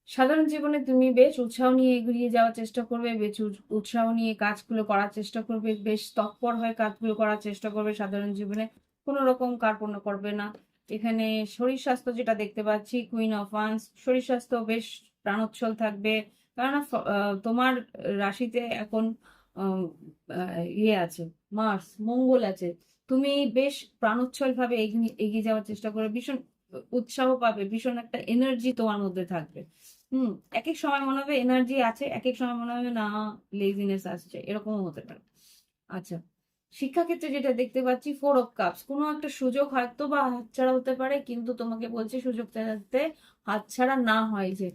সাধারণ জীবনে তুমি বেশ উৎসাহ নিয়ে এগিয়ে যাওয়ার চেষ্টা করবে, বেশ উৎসাহ নিয়ে কাজগুলো করার চেষ্টা করবে, বেশ তৎপর হয়ে কাজগুলো করার চেষ্টা করবে। সাধারণ জীবনে কোনো রকম কার্পণ্য করবে না। এখানে শরীর স্বাস্থ্য যেটা দেখতে পাচ্ছি, কুইন অফ ওয়ান্স, শরীর স্বাস্থ্য বেশ প্রাণোচ্ছল থাকবে। কেননা তোমার রাশিতে এখন ইয়ে আছে, মার্স, মঙ্গল আছে। তুমি বেশ প্রাণোচ্ছল ভাবে এগিয়ে যাওয়ার চেষ্টা করবে, ভীষণ উৎসাহ পাবে, ভীষণ একটা এনার্জি তোমার মধ্যে থাকবে। হুম, এক এক সময় মনে হবে এনার্জি আছে, এক এক সময় মনে হবে না, লেজিনেস আসছে, এরকমও হতে পারে। আচ্ছা, শিক্ষাক্ষেত্রে যেটা দেখতে পাচ্ছি, 4 অফ কাপস, কোনো একটা সুযোগ হয়তো বা হাতছাড়া হতে পারে, কিন্তু তোমাকে বলছে সুযোগটা যাতে হাতছাড়া না হয়। যে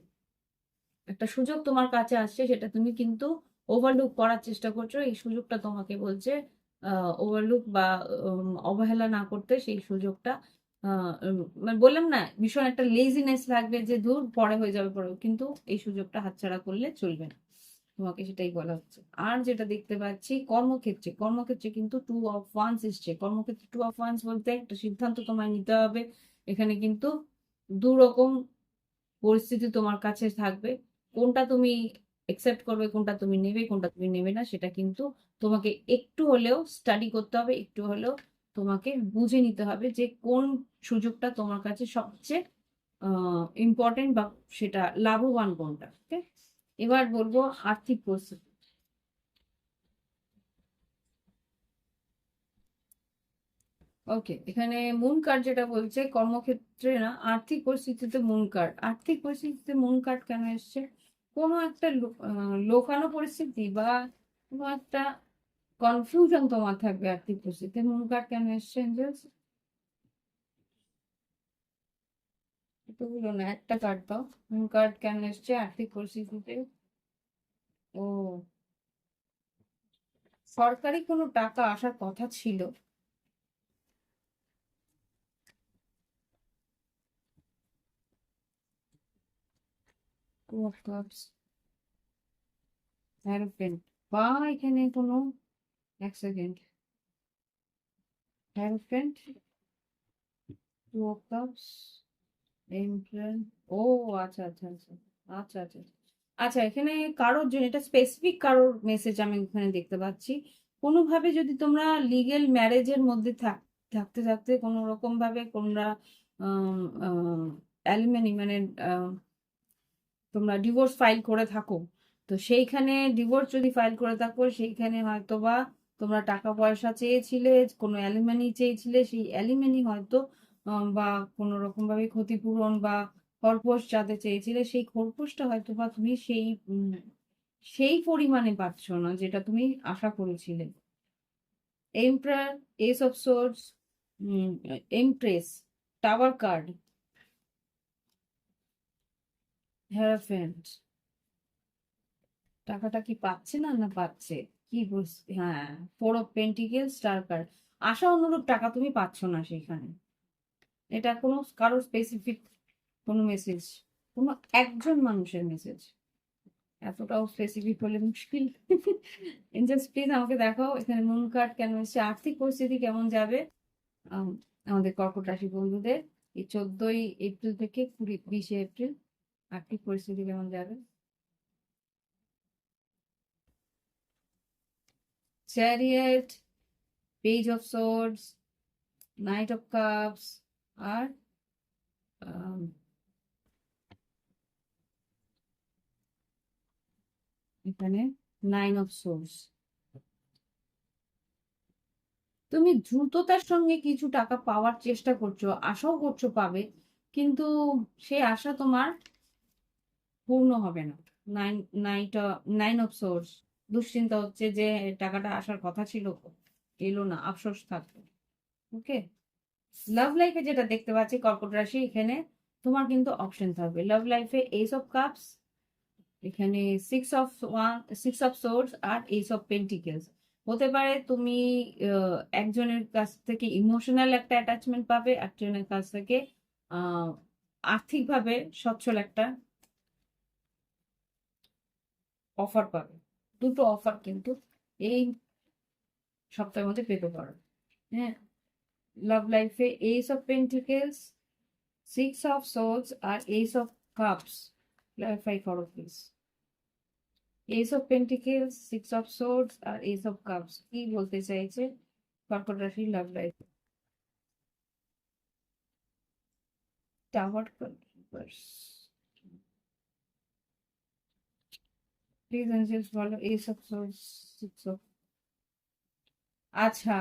একটা সুযোগ তোমার কাছে আসছে সেটা তুমি কিন্তু ওভারলুক করার চেষ্টা করছো, এই সুযোগটা তোমাকে বলছে ওভারলুক বা অবহেলা না করতে সেই সুযোগটা। মানে বললাম না, ভীষণ একটা লেজিনেস লাগবে যে দূর পরে হয়ে যাবে, পরে, কিন্তু এই সুযোগটা হাতছাড়া করলে চলবে না, তোমাকে সেটাই বলা হচ্ছে। আর যেটা দেখতে পাচ্ছি কর্মক্ষেত্রে, কর্মক্ষেত্রে কিন্তু 2 অফ ওয়ান্স এসছে। কর্মক্ষেত্রে 2 অফ ওয়ান্স বলতে একটা সিদ্ধান্ত তোমায় নিতে হবে। এখানে কিন্তু 2 রকম পরিস্থিতি তোমার কাছে থাকবে। কোনটা তুমি একসেপ্ট করবে, কোনটা তুমি নেবে কোনটা তুমি নেবে না, সেটা কিন্তু তোমাকে একটু হলেও স্টাডি করতে হবে, একটু হলেও তোমাকে বুঝে নিতে হবে যে কোন সুযোগটা তোমার কাছে সবচেয়ে ইম্পর্টেন্ট বা সেটা লাভবান কোনটা। ওকে, এবার বলবো আর্থিক পরিস্থিতি। ওকে, এখানে মুন কার্ড যেটা বলছে কর্মক্ষেত্রে না, আর্থিক পরিস্থিতিতে মুন কার্ড, আর্থিক পরিস্থিতিতে মুন কার্ড কেন এসছে? কোনো একটা লোকানো পরিস্থিতি বা কোনো একটা কনফিউশন তোমার থাকবে আর্থিক পরিস্থিতিতে। মুন কার্ড কেন এসছে এঞ্জেলস? এতগুলো না, একটা কার্ড দাও। মুন কার্ড কেন এসছে আর্থিক পরিস্থিতিতে? ও, সরকারি কোনো টাকা আসার কথা ছিল। Two of Cups, Hierophant, বা এখানে কোনো, এক second, Hierophant, Two of Cups, Emperor, ও আচ্ছা আচ্ছা আচ্ছা আচ্ছা আচ্ছা আচ্ছা, এখানে কারোর জন্য, এটা স্পেসিফিক কারোর মেসেজ আমি এখানে দেখতে পাচ্ছি। কোনোভাবে যদি তোমরা লিগেল ম্যারেজের মধ্যে থাকতে থাকতে কোনো রকম ভাবে তোমরা অ্যালিমেনি মানে তোমরা ডিভোর্স ফাইল করে থাকো, তো সেইখানে ডিভোর্স যদি ফাইল করে থাকো সেইখানে হয়তো বা তোমরা টাকা পয়সা চেয়েছিলে, কোনো অ্যালিমেনি চেয়েছিলে, সেই অ্যালিমেনি হয়তো বা কোনো রকম ভাবে ক্ষতিপূরণ বা খরপোশ যাতে চেয়েছিলে, সেই খরপোশটা হয়তো বা তুমি সেই পরিমাণে পাচ্ছ না যেটা তুমি আশা করেছিলে। Emperor, ace of swords, empress, tower card, hierophant, টাকাটা কি পাচ্ছে না না পাচ্ছে? কি বুঝ, হ্যাঁ, four of pentacles, star card, আশা অনুরূপ টাকা তুমি পাচ্ছ না সেখানে। এটা কোনো কারো স্পেসিফিক কোনো মেসেজ, কোনো একজন মানুষের মেসেজ, এতটাও স্পেসিফিক হলে মুশকিল। এঞ্জেলস প্লিজ আমাকে দেখাও এখানে মুন কার্ড কেন এসেছে, আর্থিক পরিস্থিতি কেমন যাবে আম, আমাদের কর্কট রাশি বন্ধুদের এই 14ই এপ্রিল থেকে 20 এপ্রিল, আর্থিক পরিস্থিতি কেমন যাবে? Chariot, page of swords, knight of cups, আর আম, এখানে নাইন অফ সোর্স। তুমি দ্রুততার সঙ্গে কিছু টাকা পাওয়ার চেষ্টা করছো, আশাও করছো পাবে, কিন্তু সেই আশা তোমার পূর্ণ হবে না। Nine, night, nine of swords, দুশ্চিন্তা হচ্ছে যে টাকাটা আসার কথা ছিল, এলো না, আফসোস থাকবে। ওকে, লাভ লাইফে যেটা দেখতে পাচ্ছি কর্কট রাশি, এখানে তোমার কিন্তু অপশন থাকবে লাভ লাইফে। এইস অফ কাপস, এখানে সিক্স অফ সোর্স আর এইস অফ পেন্টিকেলস। হতে পারে তুমি একজনের কাছ থেকে ইমোশনাল একটা অ্যাটাচমেন্ট পাবে, একজনের কাছ থেকে আহ আর্থিকভাবে সচ্ছল একটা অফার পাবে। দুটো অফার কিন্তু এই সপ্তাহের মধ্যে পেতে পারো। হ্যাঁ, লাভ লাইফে ace of pentacles, six of swords আর এইস অফ কাপস, ক্লারিফাই করো please. Ace of pentacles, six of swords আর এইস অফ কাপস কি বলতে চাইছে কর্কট রাশির love life? Tower, please angels বলো ace of swords, six of, আচ্ছা,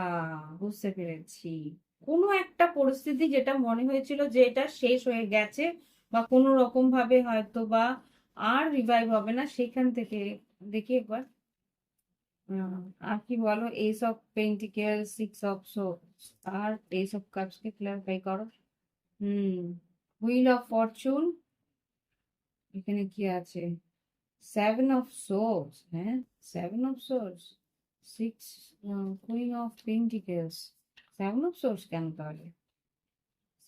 বুঝতে পেরেছি। কোনো একটা পরিস্থিতি যেটা মনে হয়েছিল যে এটা শেষ হয়ে গেছে বা কোনো রকম ভাবে হয়তো বা আর রিভাইভ হবে না, সেখান থেকে দেখি একবার আর কি বলো, ace of pentacle, six of swords আর এইস অফ কাপস কে ক্লারিফাই করো। হুম, হুইল অফ ফরচুন, এখানে কি আছে? সেভেন অফ সোর্স, হ্যাঁ, seven of swords, six, queen of pentacles, seven of swords কেন তাহলে?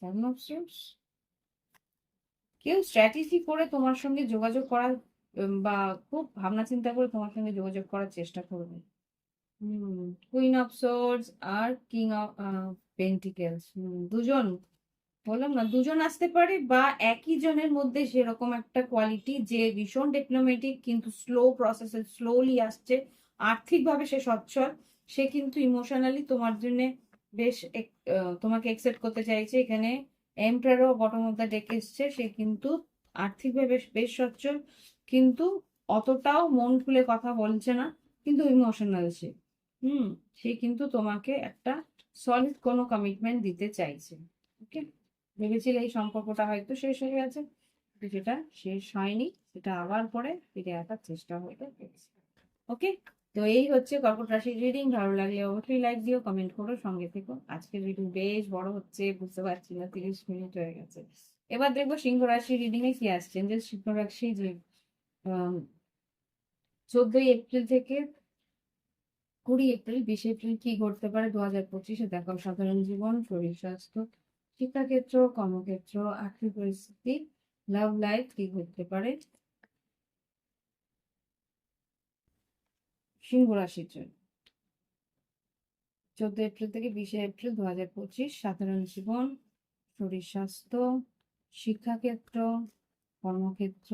সেভেন অফ সোর্স, কেউ স্ট্র্যাটেজি করে তোমার সঙ্গে যোগাযোগ করার বা খুব ভাবনা চিন্তা করে তোমার সঙ্গে যোগাযোগ করার চেষ্টা করবে। কুইন অফ সোর্স আর কিং অফ পেন্টিকেলস, দুজন বললাম না, দুজন আসতে পারে বা একই জনের মধ্যে সেরকম একটা কোয়ালিটি যে ভীষণ ডিপ্লোম্যাটিক কিন্তু স্লো প্রসেসে স্লোলি আসছে, আর্থিকভাবে সে সচ্ছল, সে কিন্তু ইমোশনালি তোমার জন্য বেশ তোমাকে একসেপ্ট করতে চাইছে। এখানে এমপ্রারও বটম অফ দ্য ডেক এসছে, সে কিন্তু আর্থিকভাবে বেশ বেশ সচ্ছল, কিন্তু অতটাও মন খুলে কথা বলছে না, কিন্তু ইমোশনাল সে। হুম, সে কিন্তু তোমাকে একটা সলিড কোনো কমিটমেন্ট দিতে চাইছে। ওকে, ভেবেছিলে এই সম্পর্কটা হয়তো শেষ হয়ে গেছে, কিন্তু সেটা শেষ হয়নি, সেটা আবার পরে ফিরে আসার চেষ্টা হতে পেরেছে। ওকে, তো এই হচ্ছে কর্কট রাশির রিডিং। ভালো লাগলে অবশ্যই লাইক দিও, কমেন্ট করো, সঙ্গে থেকো। আজকের রিডিং বেশ বড় হচ্ছে, বুঝতে পারছি না, 30 মিনিট হয়ে গেছে। এবার দেখবো সিংহ রাশির রিডিং এ কি আসছে। যে সিংহ রাশি যে 14 এপ্রিল থেকে 20 এপ্রিল, 20 এপ্রিল কি ঘটতে পারে 2025-এ দেখাও। সাধারণ জীবন, শরীর স্বাস্থ্য, শিক্ষাক্ষেত্র, কর্মক্ষেত্র, আর্থিক পরিস্থিতি, লাভ লাইফ কি ঘটতে পারে সিংহ রাশির জন্য 14 এপ্রিল থেকে 20 এপ্রিল 2025। সাধারণ জীবন, শরীর স্বাস্থ্য, শিক্ষাক্ষেত্র, কর্মক্ষেত্র,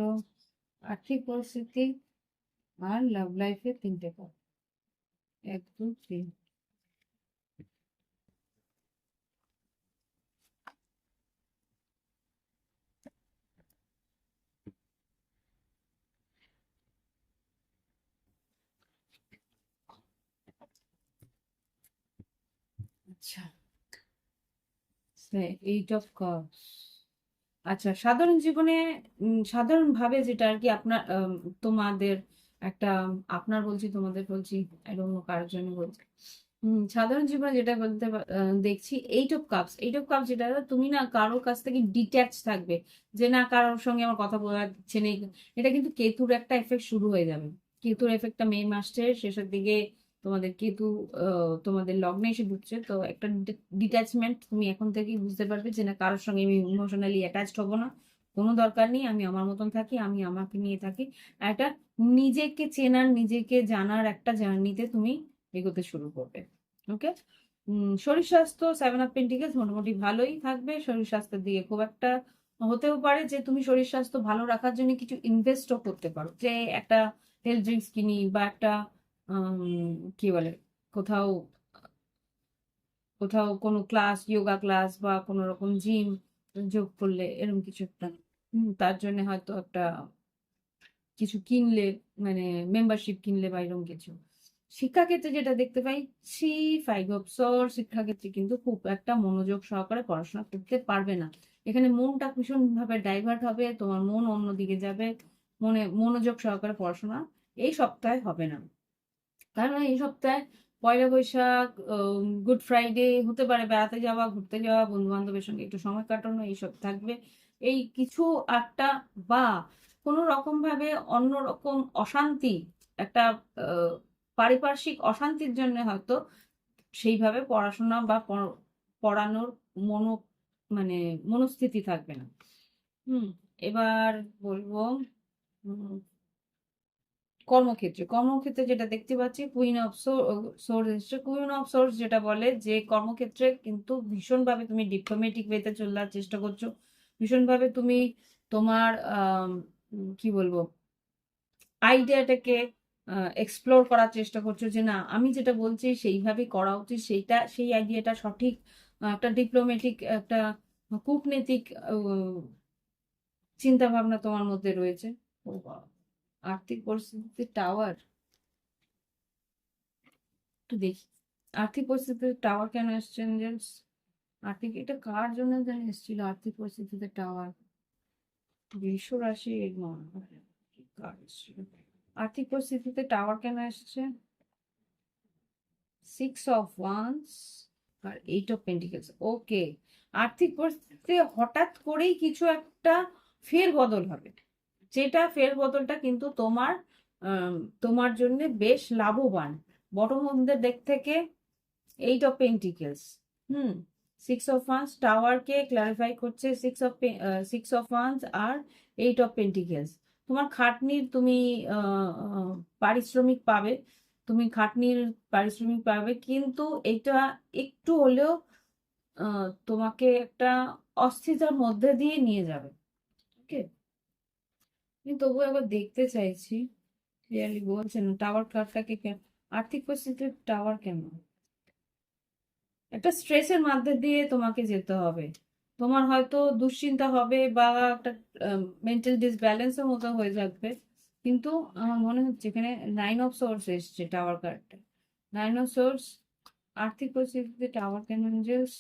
আর্থিক পরিস্থিতি আর লাভ লাইফের 3টে পদ। 1 2 3। আচ্ছা, 8 অফ কাপস। আচ্ছা, সাধারণ জীবনে সাধারণভাবে যেটা আর কি আপনার তোমাদের একটা, আপনার বলছি তোমাদের বলছি, অন্য কারোর জন্য বলছি। সাধারণ জীবনে যেটা বলতে দেখছি 8 অফ কাপস। 8 অফ কাপস যেটা, তুমি না কারোর কাছ থেকে ডিট্যাচ থাকবে, যে না কারোর সঙ্গে আমার কথা বলার ইচ্ছে নেই। এটা কিন্তু কেতুর একটা এফেক্ট শুরু হয়ে যাবে। কেতুর এফেক্টটা মে মাসের শেষের দিকে তোমাদের কেতু তোমাদের লগ্নে এসে ঢুকছে, তো একটা ডিট্যাচমেন্ট তুমি এখন থেকেই বুঝতে পারবে যে না কারোর সঙ্গে আমি ইমোশনালি অ্যাটাচড হবো না, কোনো দরকার নেই, আমি আমার মতন থাকি, আমি আমাকে নিয়ে থাকি। একটা নিজেকে চেনার, নিজেকে জানার একটা জার্নিতে তুমি এগোতে শুরু করবে। ওকে, শরীর স্বাস্থ্য 7 অফ পেন্টিকেলস মোটামুটি ভালোই থাকবে। শরীর স্বাস্থ্যের দিকে খুব একটা, হতেও পারে যে তুমি শরীর স্বাস্থ্য ভালো রাখার জন্য কিছু ইনভেস্টও করতে পারো, যে একটা হেলথ ড্রিঙ্কস কিনি বা একটা কি বলে, কোথাও কোথাও কোনো ক্লাস, যোগা ক্লাস বা কোনো রকম জিম যোগ করলে, এরকম কিছু একটা তার জন্য হয়তো একটা কিছু কিনলে, মানে মেম্বারশিপ কিনলে বা এরকম কিছু। শিক্ষাক্ষেত্রে যেটা দেখতে পাই 3 5 অফ সোর্স, শিক্ষাক্ষেত্রে কিন্তু খুব একটা মনোযোগ সহকারে পড়াশোনা করতে পারবে না। এখানে মনটা ভীষণ ভাবে ডাইভার্ট হবে, তোমার মন অন্যদিকে যাবে, মনোযোগ সহকারে পড়াশোনা এই সপ্তাহে হবে না। কারণ এই সপ্তাহে পয়লা বৈশাখ, গুড ফ্রাইডে, হতে পারে বেড়াতে যাওয়া, ঘুরতে যাওয়া, বন্ধু বান্ধবের সঙ্গে একটু সময় কাটানো, এইসব থাকবে। এই কিছু একটা বা কোনো রকম ভাবে অন্যরকম অশান্তি, একটা আহ, পারিপার্শ্বিক অশান্তির জন্য হয়তো সেইভাবে পড়াশোনা বা পড়ানোর মনো, মানে মনস্থিতি থাকবে না। হুম, এবার বলবো কর্মক্ষেত্রে। কর্মক্ষেত্রে যেটা দেখতে পাচ্ছি কুইন অফ সোর্স এসছে। কুইন অফ সোর্স যেটা বলে যে কর্মক্ষেত্রে কিন্তু ভীষণভাবে তুমি ডিপ্লোম্যাটিক ওয়েতে চলার চেষ্টা করছো, ভীষণভাবে তুমি তোমার কি বলবো আইডিয়াটাকে এক্সপ্লোর করার চেষ্টা করছো, যে না আমি যেটা বলছি সেইভাবেই করা উচিত, সেইটা সেই আইডিয়াটা সঠিক। একটা ডিপ্লোম্যাটিক একটা কূটনৈতিক চিন্তা ভাবনা তোমার মধ্যে রয়েছে। ও বাবা, আর্থিক পরিস্থিতি টাওয়ার, একটু দেখি আর্থিক পরিস্থিতিতে টাওয়ার কেন এসছে এঞ্জেলস। আর্থিক, এটা কার জন্য জানি এসেছিল আর্থিক পরিস্থিতিতে টাওয়ার, বৃষ রাশি কার এসেছিল আর্থিক পরিস্থিতিতে টাওয়ার কেন এসছে। 6 অফ ওয়ান্স আর 8 অফ পেন্টিকেলস। ওকে, আর্থিক পরিস্থিতিতে হঠাৎ করেই কিছু একটা ফের বদল হবে, যেটা ফের বদলটা কিন্তু তোমার তোমার জন্য বেশ লাভবান। বটম অফ দ্য ডেক থেকে 8 অফ পেন্টিকেলস, হুম, 6 অফ ওয়ান্স টাওয়ারকে ক্লারিফাই করছে। 6 অফ ওয়ান্স আর 8 অফ পেন্টিকেলস। তোমার খাটনির তুমি পারিশ্রমিক পাবে, তুমি খাটনির পারিশ্রমিক পাবে, কিন্তু এটা একটু হলেও তোমাকে একটা অস্থিরতার মধ্যে দিয়ে নিয়ে যাবে। ওকে, আমি তবুও একবার দেখতে চাইছি ক্লিয়ারলি বলছেন টাওয়ার কার্ডটাকে আর্থিক পরিস্থিতির টাওয়ার কেন, একটা স্ট্রেসের মধ্যে দিয়ে তোমাকে যেতে হবে। তোমার হয়তো দুশ্চিন্তা হবে বা একটা মেন্টাল ডিসব্যালেন্সের মতো হয়ে যাবে, কিন্তু আমার মনে হচ্ছে এখানে 9 অফ সোর্স এসছে টাওয়ার কার্ডটা। 9 অফ সোর্স, আর্থিক পরিস্থিতিতে টাওয়ার কেন এঞ্জেলস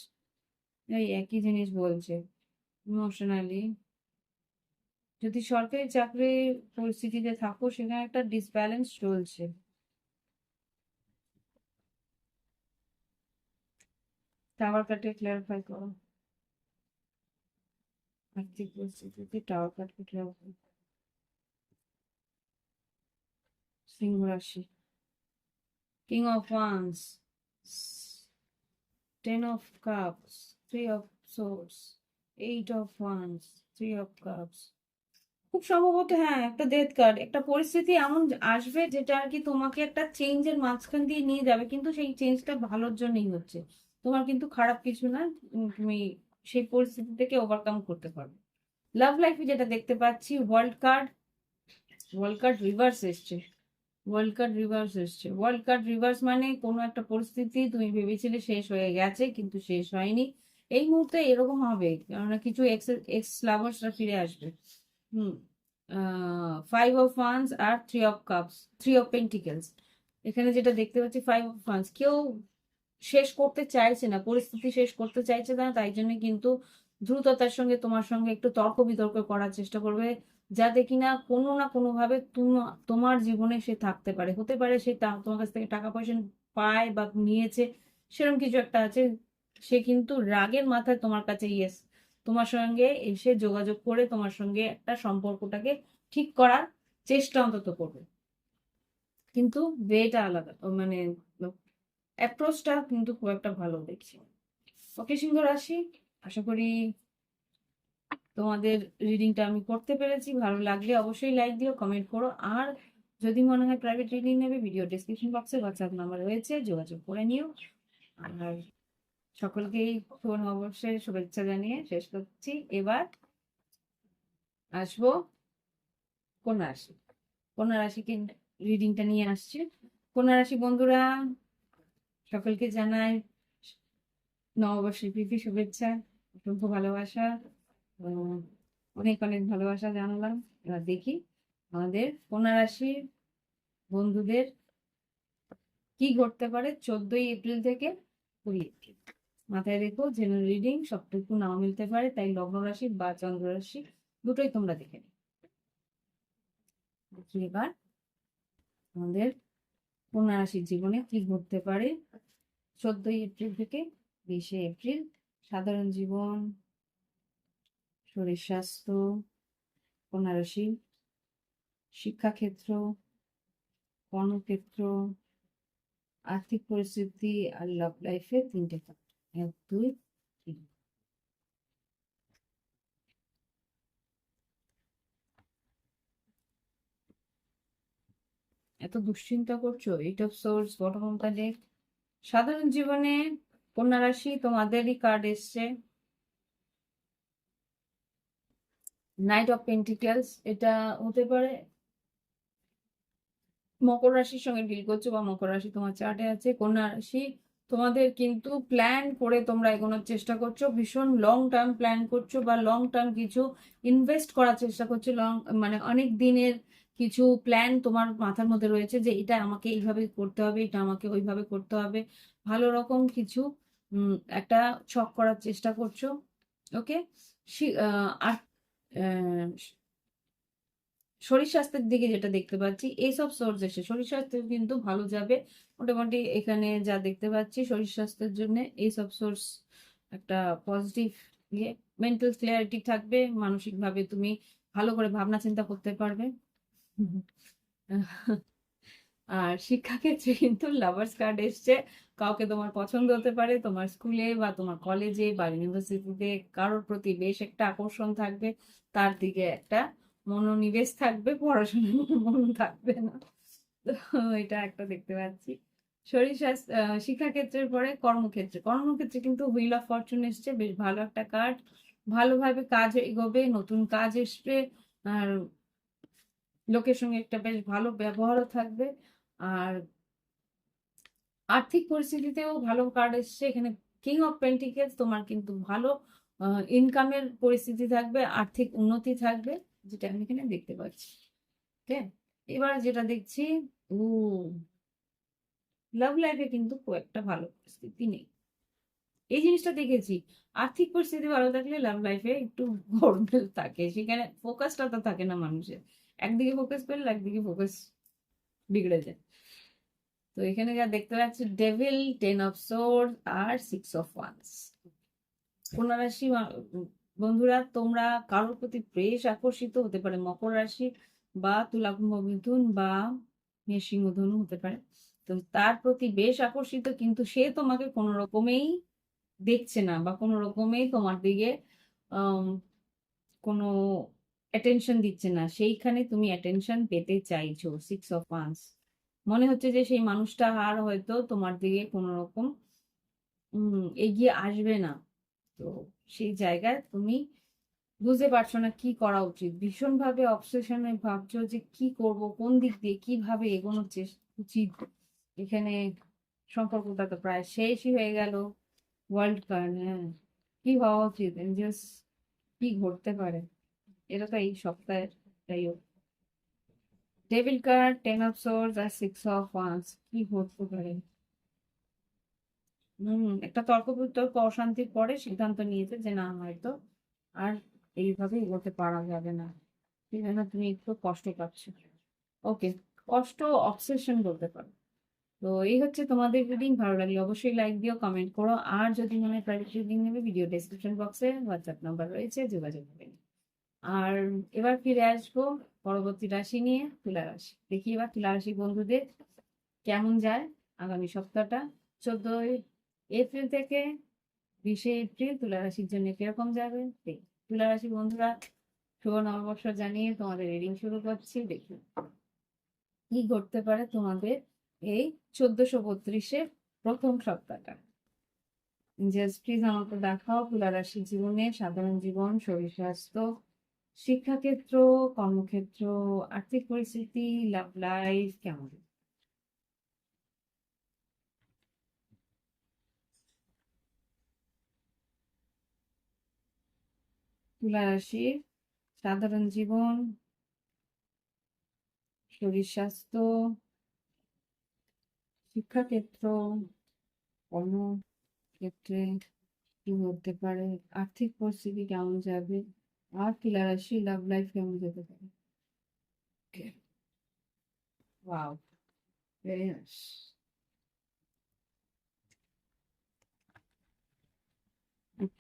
এই একই জিনিস বলছে। ইমোশনালি যদি সরকারি চাকরির পরিস্থিতিতে থাকো, সেখানে একটা ডিসব্যালেন্স চলছে। টাওয়ার কার্ডে ক্লারিফাই করো আর্থিক পরিস্থিতিতে টাওয়ার কার্ডকে ক্লারিফাই। সিংহ রাশি, king of wands, 10 of cups, 3 of swords, 8 of wands, 3 of cups. খুব সম্ভবত হ্যাঁ একটা ডেথ কার্ড, একটা পরিস্থিতি এমন আসবে যেটা আর কি তোমাকে একটা চেঞ্জের মাঝখান দিয়ে নিয়ে যাবে, কিন্তু সেই চেঞ্জটা ভালোর জন্যই হচ্ছে। তোমার কিন্তু খারাপ কিছু না, তুমি সেই পরিস্থিতি থেকে ওভারকাম করতে পারবে। লাভ লাইফে যেটা দেখতে পাচ্ছি, world card, world card reverse এসছে। ওয়ার্ল্ড কার্ড রিভার্স এসছে। ওয়ার্ল্ড কার্ড রিভার্স মানে কোনো একটা পরিস্থিতি তুমি ভেবেছিলে শেষ হয়ে গেছে, কিন্তু শেষ হয়নি। এই মুহূর্তে এরকম হবে, কেননা কিছু এক্স এক্স লাভার্সরা ফিরে আসবে। হুম, 5 অফ ওয়ান্স আর 3 অফ কাপস, 3 অফ পেন্টিকেলস। এখানে যেটা দেখতে পাচ্ছি 5 অফ ওয়ান্স, কেউ শেষ করতে চাইছে না, পরিস্থিতি শেষ করতে চাইছে না, তাই জন্য কিন্তু দ্রুততার সঙ্গে তোমার সঙ্গে একটু তর্ক বিতর্ক করার চেষ্টা করবে, যাতে কিনা কোনো না কোনো ভাবে তোমার জীবনে সে থাকতে পারে। হতে পারে সে তোমার কাছ থেকে টাকা পয়সা পায় বা নিয়েছে, সেরকম কিছু একটা আছে। সে কিন্তু রাগের মাথায় তোমার কাছে ইয়েস তোমার সঙ্গে এসে যোগাযোগ করে তোমার সঙ্গে একটা সম্পর্কটাকে ঠিক করার চেষ্টা অন্তত করবে, কিন্তু ওয়েটা আলাদা, মানে অ্যাপ্রোচটা কিন্তু খুব একটা ভালো দেখছি। ওকে সিংহ রাশি, আশা করি তোমাদের রিডিংটা আমি করতে পেরেছি। ভালো লাগলে অবশ্যই লাইক দিও, কমেন্ট করো, আর যদি মনে হয় প্রাইভেট রিডিং নেবে, ভিডিও ডিসক্রিপশন বক্সে হোয়াটসঅ্যাপ নাম্বার রয়েছে, যোগাযোগ করে নিও। আর সকলকেই শুভ নববর্ষের শুভেচ্ছা জানিয়ে শেষ করছি। এবার আসবো কন্যা রাশি। কন্যা রাশিকে রিডিংটা নিয়ে আসছি। কন্যা রাশি বন্ধুরা, সকলকে জানাই নববর্ষের প্রীতি শুভেচ্ছা, অসংখ্য ভালোবাসা, অনেক অনেক ভালোবাসা জানলাম। এবার দেখি আমাদের কন্যা রাশির বন্ধুদের কি ঘটতে পারে 14 এপ্রিল থেকে 20 এপ্রিল। মাথায় রেখো জেনারেল রিডিং, সবটুকু নাও মিলতে পারে, তাই লগ্ন রাশি বা চন্দ্র রাশি দুটোই তোমরা দেখে নিও। এবার আমাদের কন্যা রাশির জীবনে কি ঘটতে পারে 14 এপ্রিল থেকে 20 এপ্রিল। সাধারণ জীবন, শরীর স্বাস্থ্য, কন্যা রাশি, শিক্ষাক্ষেত্র, কর্মক্ষেত্র, আর্থিক পরিস্থিতি আর লাভ লাইফে 3টে কার্ড, 1 2 3। এত দুশ্চিন্তা করছো, 8 of source, bottom of the deck. সাধারণ জীবনে কন্যা রাশি তোমাদেরই কার্ড এসছে, নাইট অফ পেন্টিকেলস। এটা হতে পারে মকর রাশির সঙ্গে ডিল করছো, বা মকর রাশি তোমার চার্টে আছে। কন্যা রাশি তোমাদের কিন্তু প্ল্যান করে তোমরা এগোনোর চেষ্টা করছো, ভীষণ লং টার্ম প্ল্যান করছো, বা লং টার্ম কিছু ইনভেস্ট করার চেষ্টা করছো। মানে অনেক দিনের কিছু প্ল্যান তোমার মাথার মধ্যে রয়েছে, যে এটা আমাকে এইভাবে করতে হবে, এটা আমাকে ওইভাবে করতে হবে, ভালো রকম কিছু একটা ছক করার চেষ্টা করছো। ওকে, আর শরীর স্বাস্থ্যের দিকে যেটা দেখতে পাচ্ছি, এইসব সোর্স এসে শরীর স্বাস্থ্য কিন্তু ভালো যাবে মোটামুটি। এখানে যা দেখতে পাচ্ছি শরীর স্বাস্থ্যের জন্য এইসব সোর্স একটা পজিটিভ ইয়ে, মেন্টাল ক্লিয়ারিটি থাকবে, মানসিকভাবে তুমি ভালো করে ভাবনা চিন্তা করতে পারবে। আর শিক্ষাক্ষেত্রে কিন্তু লাভার্স কার্ড এসছে। কাউকে তোমার পছন্দ হতে পারে, তোমার স্কুলে বা তোমার কলেজে বা ইউনিভার্সিটিতে কারোর প্রতি বেশ একটা আকর্ষণ থাকবে, তার দিকে একটা মনোনিবেশ থাকবে, পড়াশোনার মন থাকবে না। তো এটা একটা দেখতে পাচ্ছি। শরীর স্বাস্থ্য, শিক্ষাক্ষেত্রের পরে কর্মক্ষেত্রে, কর্মক্ষেত্রে কিন্তু হুইল অফ ফরচুন এসছে, বেশ ভালো একটা কার্ড। ভালোভাবে কাজ এগোবে, নতুন কাজ আসবে, আর লোকের সঙ্গে একটা বেশ ভালো ব্যবহারও থাকবে। আর আর্থিক পরিস্থিতিতেও ভালো কার্ড এসছে এখানে। কিং অফ পেন্টিকেলস, তোমার কিন্তু ভালো ইনকামের পরিস্থিতি থাকবে, আর্থিক উন্নতি থাকবে, যেটা আমি এখানে দেখতে পাচ্ছি। ওকে, এবার যেটা দেখছি, ও লাভ লাইফে কিন্তু খুব একটা ভালো পরিস্থিতি নেই, এই জিনিসটা দেখেছি। আর্থিক পরিস্থিতি ভালো থাকলে লাভ লাইফে একটু গরমিল থাকে, সেখানে ফোকাসটা তো থাকে না মানুষের, একদিকে ফোকাস করলে একদিকে ফোকাস বিগড়ে যায়। তো এখানে যা দেখতে পাচ্ছি, ডেভিল, 10 অফ সোর্ড আর 6 অফ ওয়ান্স। কন্যা রাশি বন্ধুরা, তোমরা কারোর প্রতি বেশ আকর্ষিত হতে পারে, মকর রাশি বা তুলা, কুম্ভ, মিথুন বা মেষ, সিংহ, ধনু হতে পারে। তো তার প্রতি বেশ আকর্ষিত, কিন্তু সে তোমাকে কোনো রকমেই দেখছে না, বা কোনো রকমেই তোমার দিকে কোনো অ্যাটেনশন দিচ্ছে না, সেইখানে তুমি অ্যাটেনশন পেতে চাইছো। 6 অফ ওয়ান্স, মনে হচ্ছে যে সেই মানুষটা আর হয়তো তোমার দিকে কোনো রকম এগিয়ে আসবে না। তো সেই জায়গায় তুমি বুঝতে পারছো না কি করা উচিত, ভীষণভাবে অবসেশনে ভাবছো যে কি করব, কোন দিক দিয়ে কিভাবে এগোনো উচিত। এখানে সম্পর্কটা তো প্রায় শেষই হয়ে গেল। ওয়ার্ল্ড কার্ড, হ্যাঁ, কি হওয়া উচিত, জাস্ট কি ঘটতে পারে, এটা তো এই সপ্তাহের। যাই হোক, ডেভিল কার্ড, 10 অফ সোর্ডস আর 6 অফ ওয়ান্স, কি ঘটতে পারে? একটা তর্ক বিতর্ক, অশান্তির পরে সিদ্ধান্ত নিয়েছে যে না, হয়তো আর এইভাবে এগোতে পারা যাবে না, সেই জন্য তুমি একটু কষ্ট পাচ্ছ। ওকে, কষ্ট অবসেশন বলতে পারো। তো এই হচ্ছে তোমাদের রিডিং। ভালো লাগলে অবশ্যই লাইক দিও, কমেন্ট করো, আর যদি মনে হয় প্রাইভেট রিডিং নেবে, ভিডিও ডেসক্রিপশন বক্সে হোয়াটসঅ্যাপ নাম্বার রয়েছে, যোগাযোগ করবেন। আর এবার ফিরে আসবো পরবর্তী রাশি নিয়ে, তুলা রাশি। দেখি এবার তুলা রাশি বন্ধুদের কেমন যায় আগামী সপ্তাহটা। 14 এপ্রিল থেকে 20 এপ্রিল তুলা রাশির জন্য কিরকম যাবে দেখি। তুলা রাশি বন্ধুরা, শুভ নববর্ষ জানিয়ে তোমাদের রিডিং শুরু করছি। দেখি কি ঘটতে পারে তোমাদের এই 1432-এর প্রথম সপ্তাহটা। জাস্ট প্লিজ আমাকে দেখাও তুলা রাশির জীবনে সাধারণ জীবন, শরীর স্বাস্থ্য, শিক্ষাক্ষেত্র, কর্মক্ষেত্র, আর্থিক পরিস্থিতি, লাভ লাইফ কেমন। তুলা রাশির সাধারণ জীবন, শরীর স্বাস্থ্য, শিক্ষাক্ষেত্র, কর্মক্ষেত্রে কি হতে পারে, আর্থিক পরিস্থিতি কেমন যাবে, আর তুলা রাশি লাভ লাইফ কেমন যেতে পারে। Wow, very nice.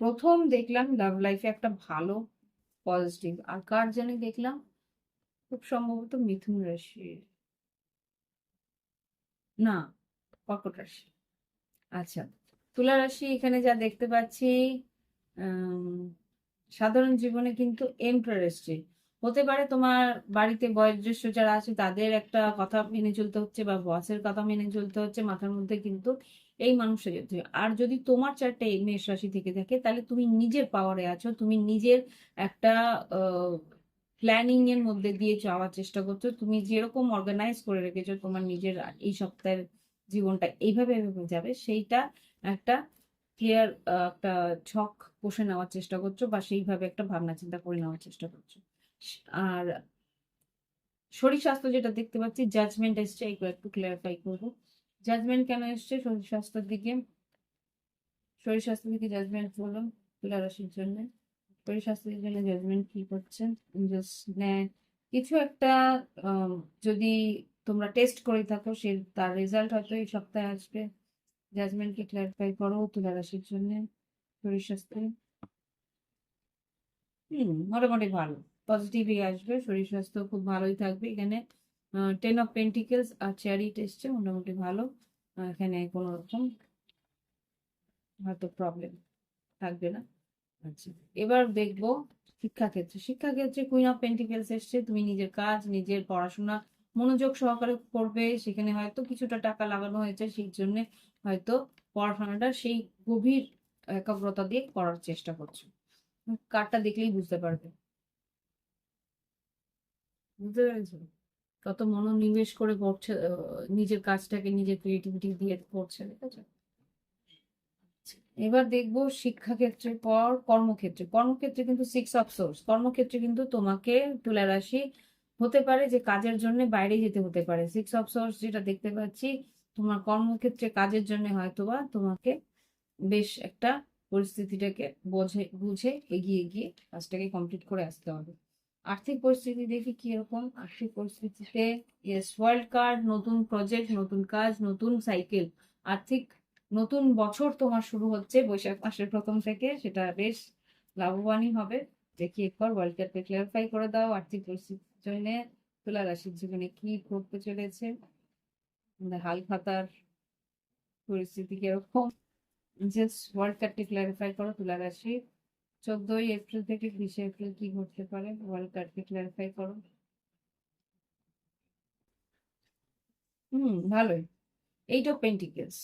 প্রথম দেখলাম লাভ লাইফে একটা ভালো পজিটিভ, আর কার জানি দেখলাম, খুব সম্ভবত মিথুন রাশির, না, কর্কট রাশি। আচ্ছা, তুলা রাশি এখানে যা দেখতে পাচ্ছি, আম, সাধারণ জীবনে কিন্তু এমপ্রেস এসছে। হতে পারে তোমার বাড়িতে বয়োজ্যেষ্ঠ যারা আছে তাদের একটা কথা মেনে চলতে হচ্ছে, বা বসের কথা মেনে চলতে হচ্ছে, মাথার মধ্যে কিন্তু এই মানুষটা যেতে হবে। আর যদি তোমার চারটে মেষ রাশি থেকে থাকে, তাহলে তুমি নিজের পাওয়ারে আছো, তুমি নিজের একটা প্ল্যানিং এর মধ্যে দিয়ে যাওয়ার চেষ্টা করছো, তুমি যেরকম অর্গানাইজ করে রেখেছো তোমার নিজের এই সপ্তাহের জীবনটা এইভাবে এভাবে যাবে, সেইটা একটা ক্লিয়ার একটা ছক কষে নেওয়ার চেষ্টা করছো, বা সেইভাবে একটা ভাবনা চিন্তা করে নেওয়ার চেষ্টা করছো। আর শরীর স্বাস্থ্য যেটা দেখতে পাচ্ছি, জাজমেন্ট এসছে, এগুলো একটু ক্লিয়ারিফাই করবো। জাজমেন্ট কেন এসছে শরীর স্বাস্থ্যের দিকে? শরীর স্বাস্থ্যের দিকে জাজমেন্ট হলো তুলা রাশির জন্য। শরীর স্বাস্থ্যের জন্য জাজমেন্ট কি করছেন, জাস্ট কিছু একটা যদি তোমরা টেস্ট করে থাকো, সে তার রেজাল্ট হয়তো এই সপ্তাহে আসবে। জাজমেন্টকে ক্লারিফাই করো তুলা রাশির জন্য শরীর স্বাস্থ্যে। মোটামুটি ভালো, পজিটিভই আসবে, শরীর স্বাস্থ্য খুব ভালোই থাকবে এখানে। 10 অফ পেন্টিকেলস আর চ্যারিট এসছে, মোটামুটি ভালো। এখানে কোনো রকম হয়তো প্রবলেম থাকবে না। আচ্ছা, এবার দেখবো শিক্ষাক্ষেত্রে। শিক্ষাক্ষেত্রে কুইন অফ পেন্টিকেলস এসছে, তুমি নিজের কাজ, নিজের পড়াশোনা মনোযোগ সহকারে করবে, সেখানে হয়তো কিছুটা টাকা লাগানো হয়েছে, সেই জন্য হয়তো পড়াশোনাটা সেই গভীর একাগ্রতা দিয়ে করার চেষ্টা করছো। কার্ডটা দেখলেই বুঝতে পারবে। বুঝতে পেরেছো? কত মনোনিবেশ করে করছে, নিজের কাজটাকে নিজের ক্রিয়েটিভিটি দিয়ে করছে, ঠিক আছে? এবার দেখবো শিক্ষাক্ষেত্রের পর কর্মক্ষেত্রে। কর্মক্ষেত্রে কিন্তু 6 অফ সোর্স, কর্মক্ষেত্রে কিন্তু তোমাকে তুলা রাশি হতে পারে যে কাজের জন্য বাইরে যেতে হতে পারে। 6 অফ সোর্স যেটা দেখতে পাচ্ছি, তোমার কর্মক্ষেত্রে কাজের জন্য হয়তোবা তোমাকে বেশ একটা পরিস্থিতিটাকে বুঝে এগিয়ে গিয়ে কাজটাকে কমপ্লিট করে আসতে হবে। আর্থিক পরিস্থিতি দেখি কি এরকম। আর্থিক পরিস্থিতিতে ইয়েস, ওয়ার্ল্ড কার্ড, নতুন প্রজেক্ট, নতুন কাজ, নতুন সাইকেল, আর্থিক নতুন বছর তোমার শুরু হচ্ছে বৈশাখ মাসের প্রথম থেকে, সেটা বেশ লাভবানই হবে। দেখি একবার ওয়ার্ল্ড কার্ডকে ক্লিয়ারিফাই করে দাও আর্থিক পরিস্থিতির জন্য তুলা রাশির জীবনে কি ঘটতে চলেছে, আমাদের হাল খাতার পরিস্থিতি কিরকম। জাস্ট ওয়ার্ল্ড কার্ডটি ক্লারিফাই করো তুলা রাশি। 14ই এপ্রিল থেকে 20শে এপ্রিল কি ঘটতে পারে, ওয়ার্ল্ড কার্ডকে ক্লারিফাই করো। ভালোই। 8 অফ পেন্টিকেলস,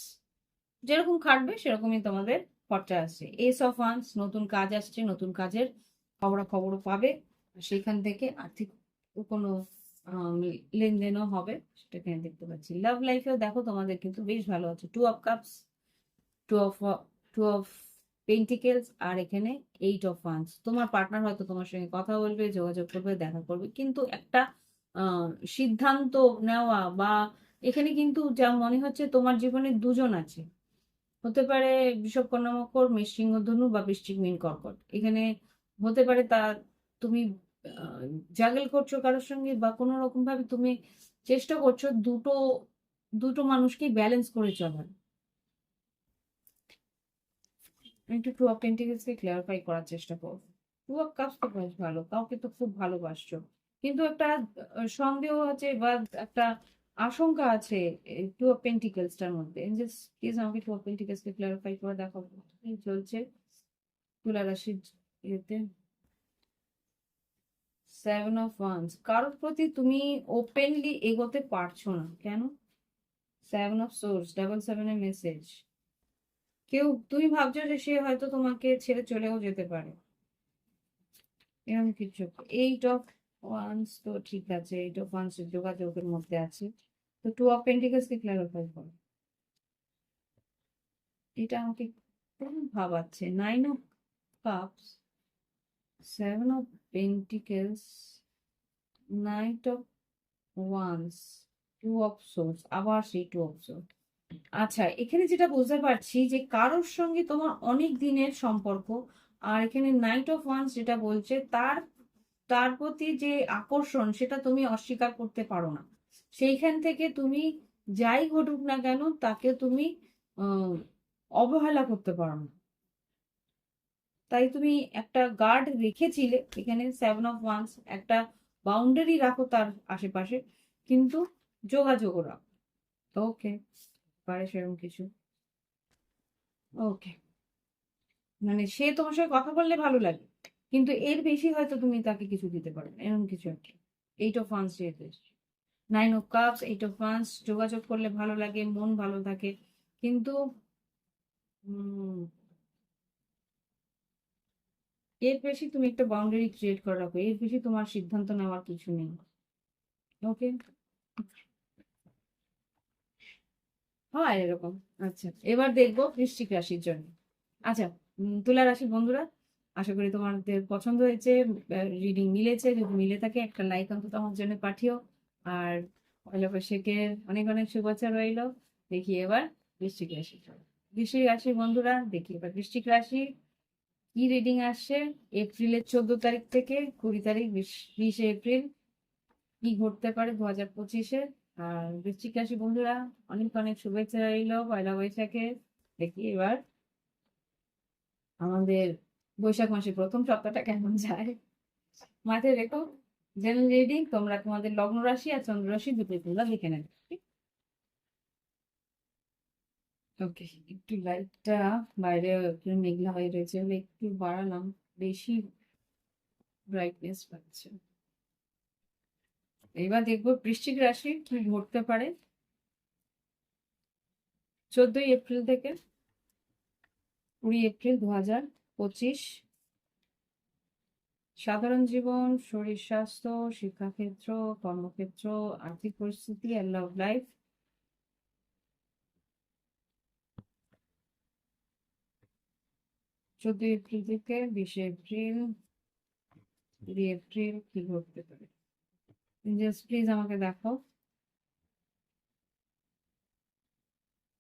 যেরকম খাটবে সেরকমই তোমাদের খরচা আসছে। এস অফ ওয়ান্স, নতুন কাজ আসছে, নতুন কাজের খবরও পাবে, সেখান থেকে আর্থিক কোনো আম, লেনদেনও হবে, সেটা এখানে দেখতে পাচ্ছি। লাভ লাইফেও দেখো তোমাদের কিন্তু বেশ ভালো আছে। 2 of cups, two of two of pentacles, আর এখানে 8 অফ ওয়ান্স। তোমার পার্টনার হয়তো তোমার সঙ্গে কথা বলবে, যোগাযোগ করবে, দেখা করবে, কিন্তু একটা সিদ্ধান্ত নেওয়া বা এখানে কিন্তু যা মনে হচ্ছে তোমার জীবনে দুজন আছে, হতে পারে বৃষভ কন্যা মকর, সিংহ ধনু বা বৃশ্চিক মীন কর্কট। এখানে হতে পারে তা তুমি জাগেল করছো কারোর সঙ্গে, বা কোনো রকম ভাবে তুমি চেষ্টা করছো দুটো দুটো মানুষকে ব্যালেন্স করে চলার। একটু 2 অফ পেন্টিকেলস কে ক্লিয়ারিফাই করার চেষ্টা করো। 2 অফ কাপস তো বেশ ভালো, কাউকে তো খুব ভালোবাসছো, কিন্তু একটা সন্দেহ আছে বা একটা আশঙ্কা আছে 2 অফ পেন্টিকেলস টার মধ্যে। জাস্ট প্লিজ আমাকে 2 অফ পেন্টিকেলস কে ক্লিয়ারিফাই করে দেখাবো কি চলছে তুলা রাশির ইয়েতে। 7 অফ ওয়ান্স, কারোর প্রতি তুমি ওপেনলি এগোতে পারছো না কেন? 7 অফ সোর্স, ডাবল 7 এর মেসেজ। কেউ, তুমি ভাবছো যে সে হয়তো তোমাকে ছেড়ে চলেও যেতে পারে, এরকম কিছু। 8 অফ ওয়ান্স তো ঠিক আছে, 8 অফ ওয়ান্স যোগাযোগের মধ্যে আছে। তো 2 অফ পেন্টিকলস কে ক্লারিফাই করো। এটা আমাকে কোন ভাবাচ্ছে। 9 of cups, 7 of pentacles, night of wands, 2 of source, আবার সেই 2 অফ সোর্স। আচ্ছা, এখানে যেটা বুঝতে পারছি যে কারোর সঙ্গে তোমার অনেক দিনের সম্পর্ক, আর এখানে 9 অফ ওয়ান্স যেটা বলছে তার তার প্রতি যে আকর্ষণ সেটা তুমি অস্বীকার করতে পারো না। সেইখান থেকে তুমি যাই ঘটুক না কেন তাকে তুমি আহ, অবহেলা করতে পারো না। তাই তুমি একটা গার্ড রেখেছিলে এখানে। 7 অফ ওয়ান্স, একটা বাউন্ডারি রাখো তার আশেপাশে, কিন্তু যোগাযোগও রাখো। ওকে, পারে সেরকম কিছু। ওকে, মানে সে তোমার সঙ্গে কথা বললে ভালো লাগে, কিন্তু এর বেশি হয়তো তুমি তাকে কিছু দিতে পারো না, এরকম কিছু একটা। 8 অফ ওয়ান্স যেহেতু এসেছে। 9 অফ কাপস, 8 অফ ওয়ান্স, যোগাযোগ করলে ভালো লাগে, মন ভালো থাকে, কিন্তু উম, এর বেশি তুমি একটা বাউন্ডারি ক্রিয়েট করে রাখো, এর বেশি তোমার সিদ্ধান্ত নেওয়ার কিছু নেই। ওকে, হয় এরকম। আচ্ছা, এবার দেখবো বৃশ্চিক রাশির জন্য। আচ্ছা, তুলা রাশির বন্ধুরা, আশা করি তোমাদের পছন্দ হয়েছে, রিডিং মিলেছে। যদি মিলে থাকে একটা লাইক অন্তত আমার জন্য পাঠিও। আর পয়লা বৈশাখের অনেক অনেক শুভেচ্ছা রইলো। দেখি এবার বৃশ্চিক রাশি। বৃশ্চিক রাশির বন্ধুরা, দেখি এবার বৃশ্চিক রাশি কি রিডিং আসছে এপ্রিলের 14 তারিখ থেকে 20 তারিখ, 20শে এপ্রিল কি ঘটতে পারে 2025-এ। আর বৃশ্চিক রাশি বন্ধুরা, অনেক অনেক শুভেচ্ছা রইলো পয়লা বৈশাখে। দেখি এবার আমাদের বৈশাখ মাসের প্রথম সপ্তাহটা কেমন যায়। মাথায় রেখো, জেনারেল রিডিং তোমরা তোমাদের লগ্ন রাশি আর চন্দ্র রাশি দুটোই তোমরা দেখে নেবে। ওকে, একটু লাইটটা বাইরে একটু মেঘলা হয়ে রয়েছে, আমি একটু বাড়ালাম, বেশি ব্রাইটনেস পাচ্ছে। এবার দেখবো বৃশ্চিক রাশি কি ঘটতে পারে 14ই এপ্রিল থেকে 20 এপ্রিল 2025। সাধারণ জীবন, শরীর স্বাস্থ্য, শিক্ষাক্ষেত্র, কর্মক্ষেত্র, আর্থিক পরিস্থিতি আর লাভ লাইফ। 14 এপ্রিল থেকে 20 এপ্রিল, 2 এপ্রিল কি ঘটতে পারে? জাস্ট প্লিজ আমাকে দেখাও।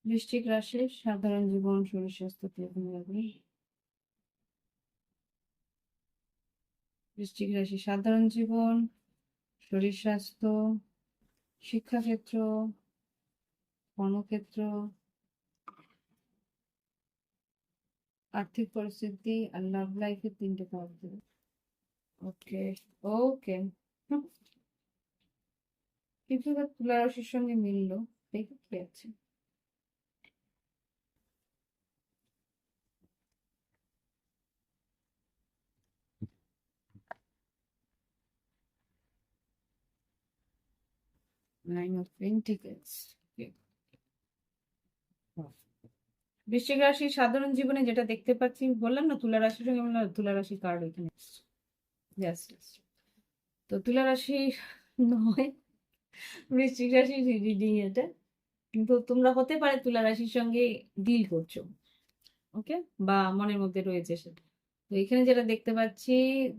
বৃশ্চিক রাশি, সাধারণ জীবন, শরীর স্বাস্থ্য কিরকম যাবে? বৃশ্চিক রাশি, সাধারণ জীবন, শরীর স্বাস্থ্য, শিক্ষাক্ষেত্র, কর্মক্ষেত্র, আর্থিক পরিস্থিতি আর লাভ লাইফের 3টে কার্ড দেবে। ওকে, ওকে। কিন্তু এবার তুলা রাশির সঙ্গে মিললো, দেখি কি আছে। Nine of pentacles. বৃশ্চিক রাশি সাধারণ জীবনে যেটা দেখতে পাচ্ছি, বললাম না তুলা রাশির সঙ্গে তুলা রাশির কার্ড ওইখানে তো তুলা রাশি নয়, বৃশ্চিক রাশির রিডিং এটা। কিন্তু তোমরা হতে পারে তুলা রাশির সঙ্গে ডিল করছো, ওকে, বা মনের মধ্যে রয়েছে সেটা। তো এখানে যেটা দেখতে পাচ্ছি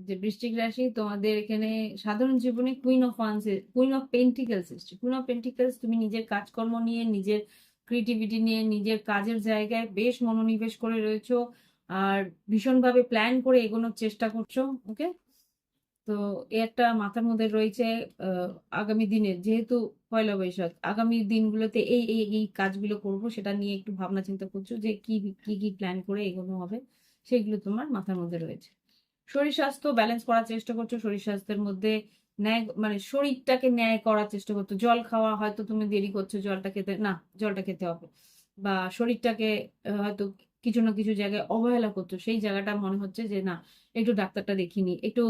যে বৃশ্চিক রাশি তোমাদের এখানে সাধারণ জীবনে queen of once, queen of pentacles এসছে। কুইন অফ পেন্টিকলস, তুমি নিজের কাজকর্ম নিয়ে, নিজের ক্রিয়েটিভিটি নিয়ে, নিজের কাজের জায়গায় বেশ মনোনিবেশ করে রয়েছো আর ভীষণভাবে প্ল্যান করে এগোনোর চেষ্টা করছো, ওকে। তো একটা মাথার মধ্যে রয়েছে আগামী দিনে, যেহেতু পয়লা বৈশাখ, আগামী দিনগুলোতে এই এই এই কাজগুলো করব, সেটা নিয়ে একটু ভাবনা চিন্তা করছো যে কি কি কি প্ল্যান করে এগোনো হবে, সেগুলো তোমার মাথার মধ্যে রয়েছে। শরীর স্বাস্থ্য ব্যালেন্স করার চেষ্টা করছো, শরীর স্বাস্থ্যের মধ্যে ন্যায়, মানে শরীরটাকে ন্যায় করার চেষ্টা করছো। জল খাওয়া হয়তো তুমি দেরি করছো, জলটা খেতে না, জলটা খেতে হবে। বা শরীরটাকে হয়তো কিছু না কিছু জায়গায় অবহেলা করছো, সেই জায়গাটা মনে হচ্ছে যে না, একটু ডাক্তারটা দেখিনি, একটু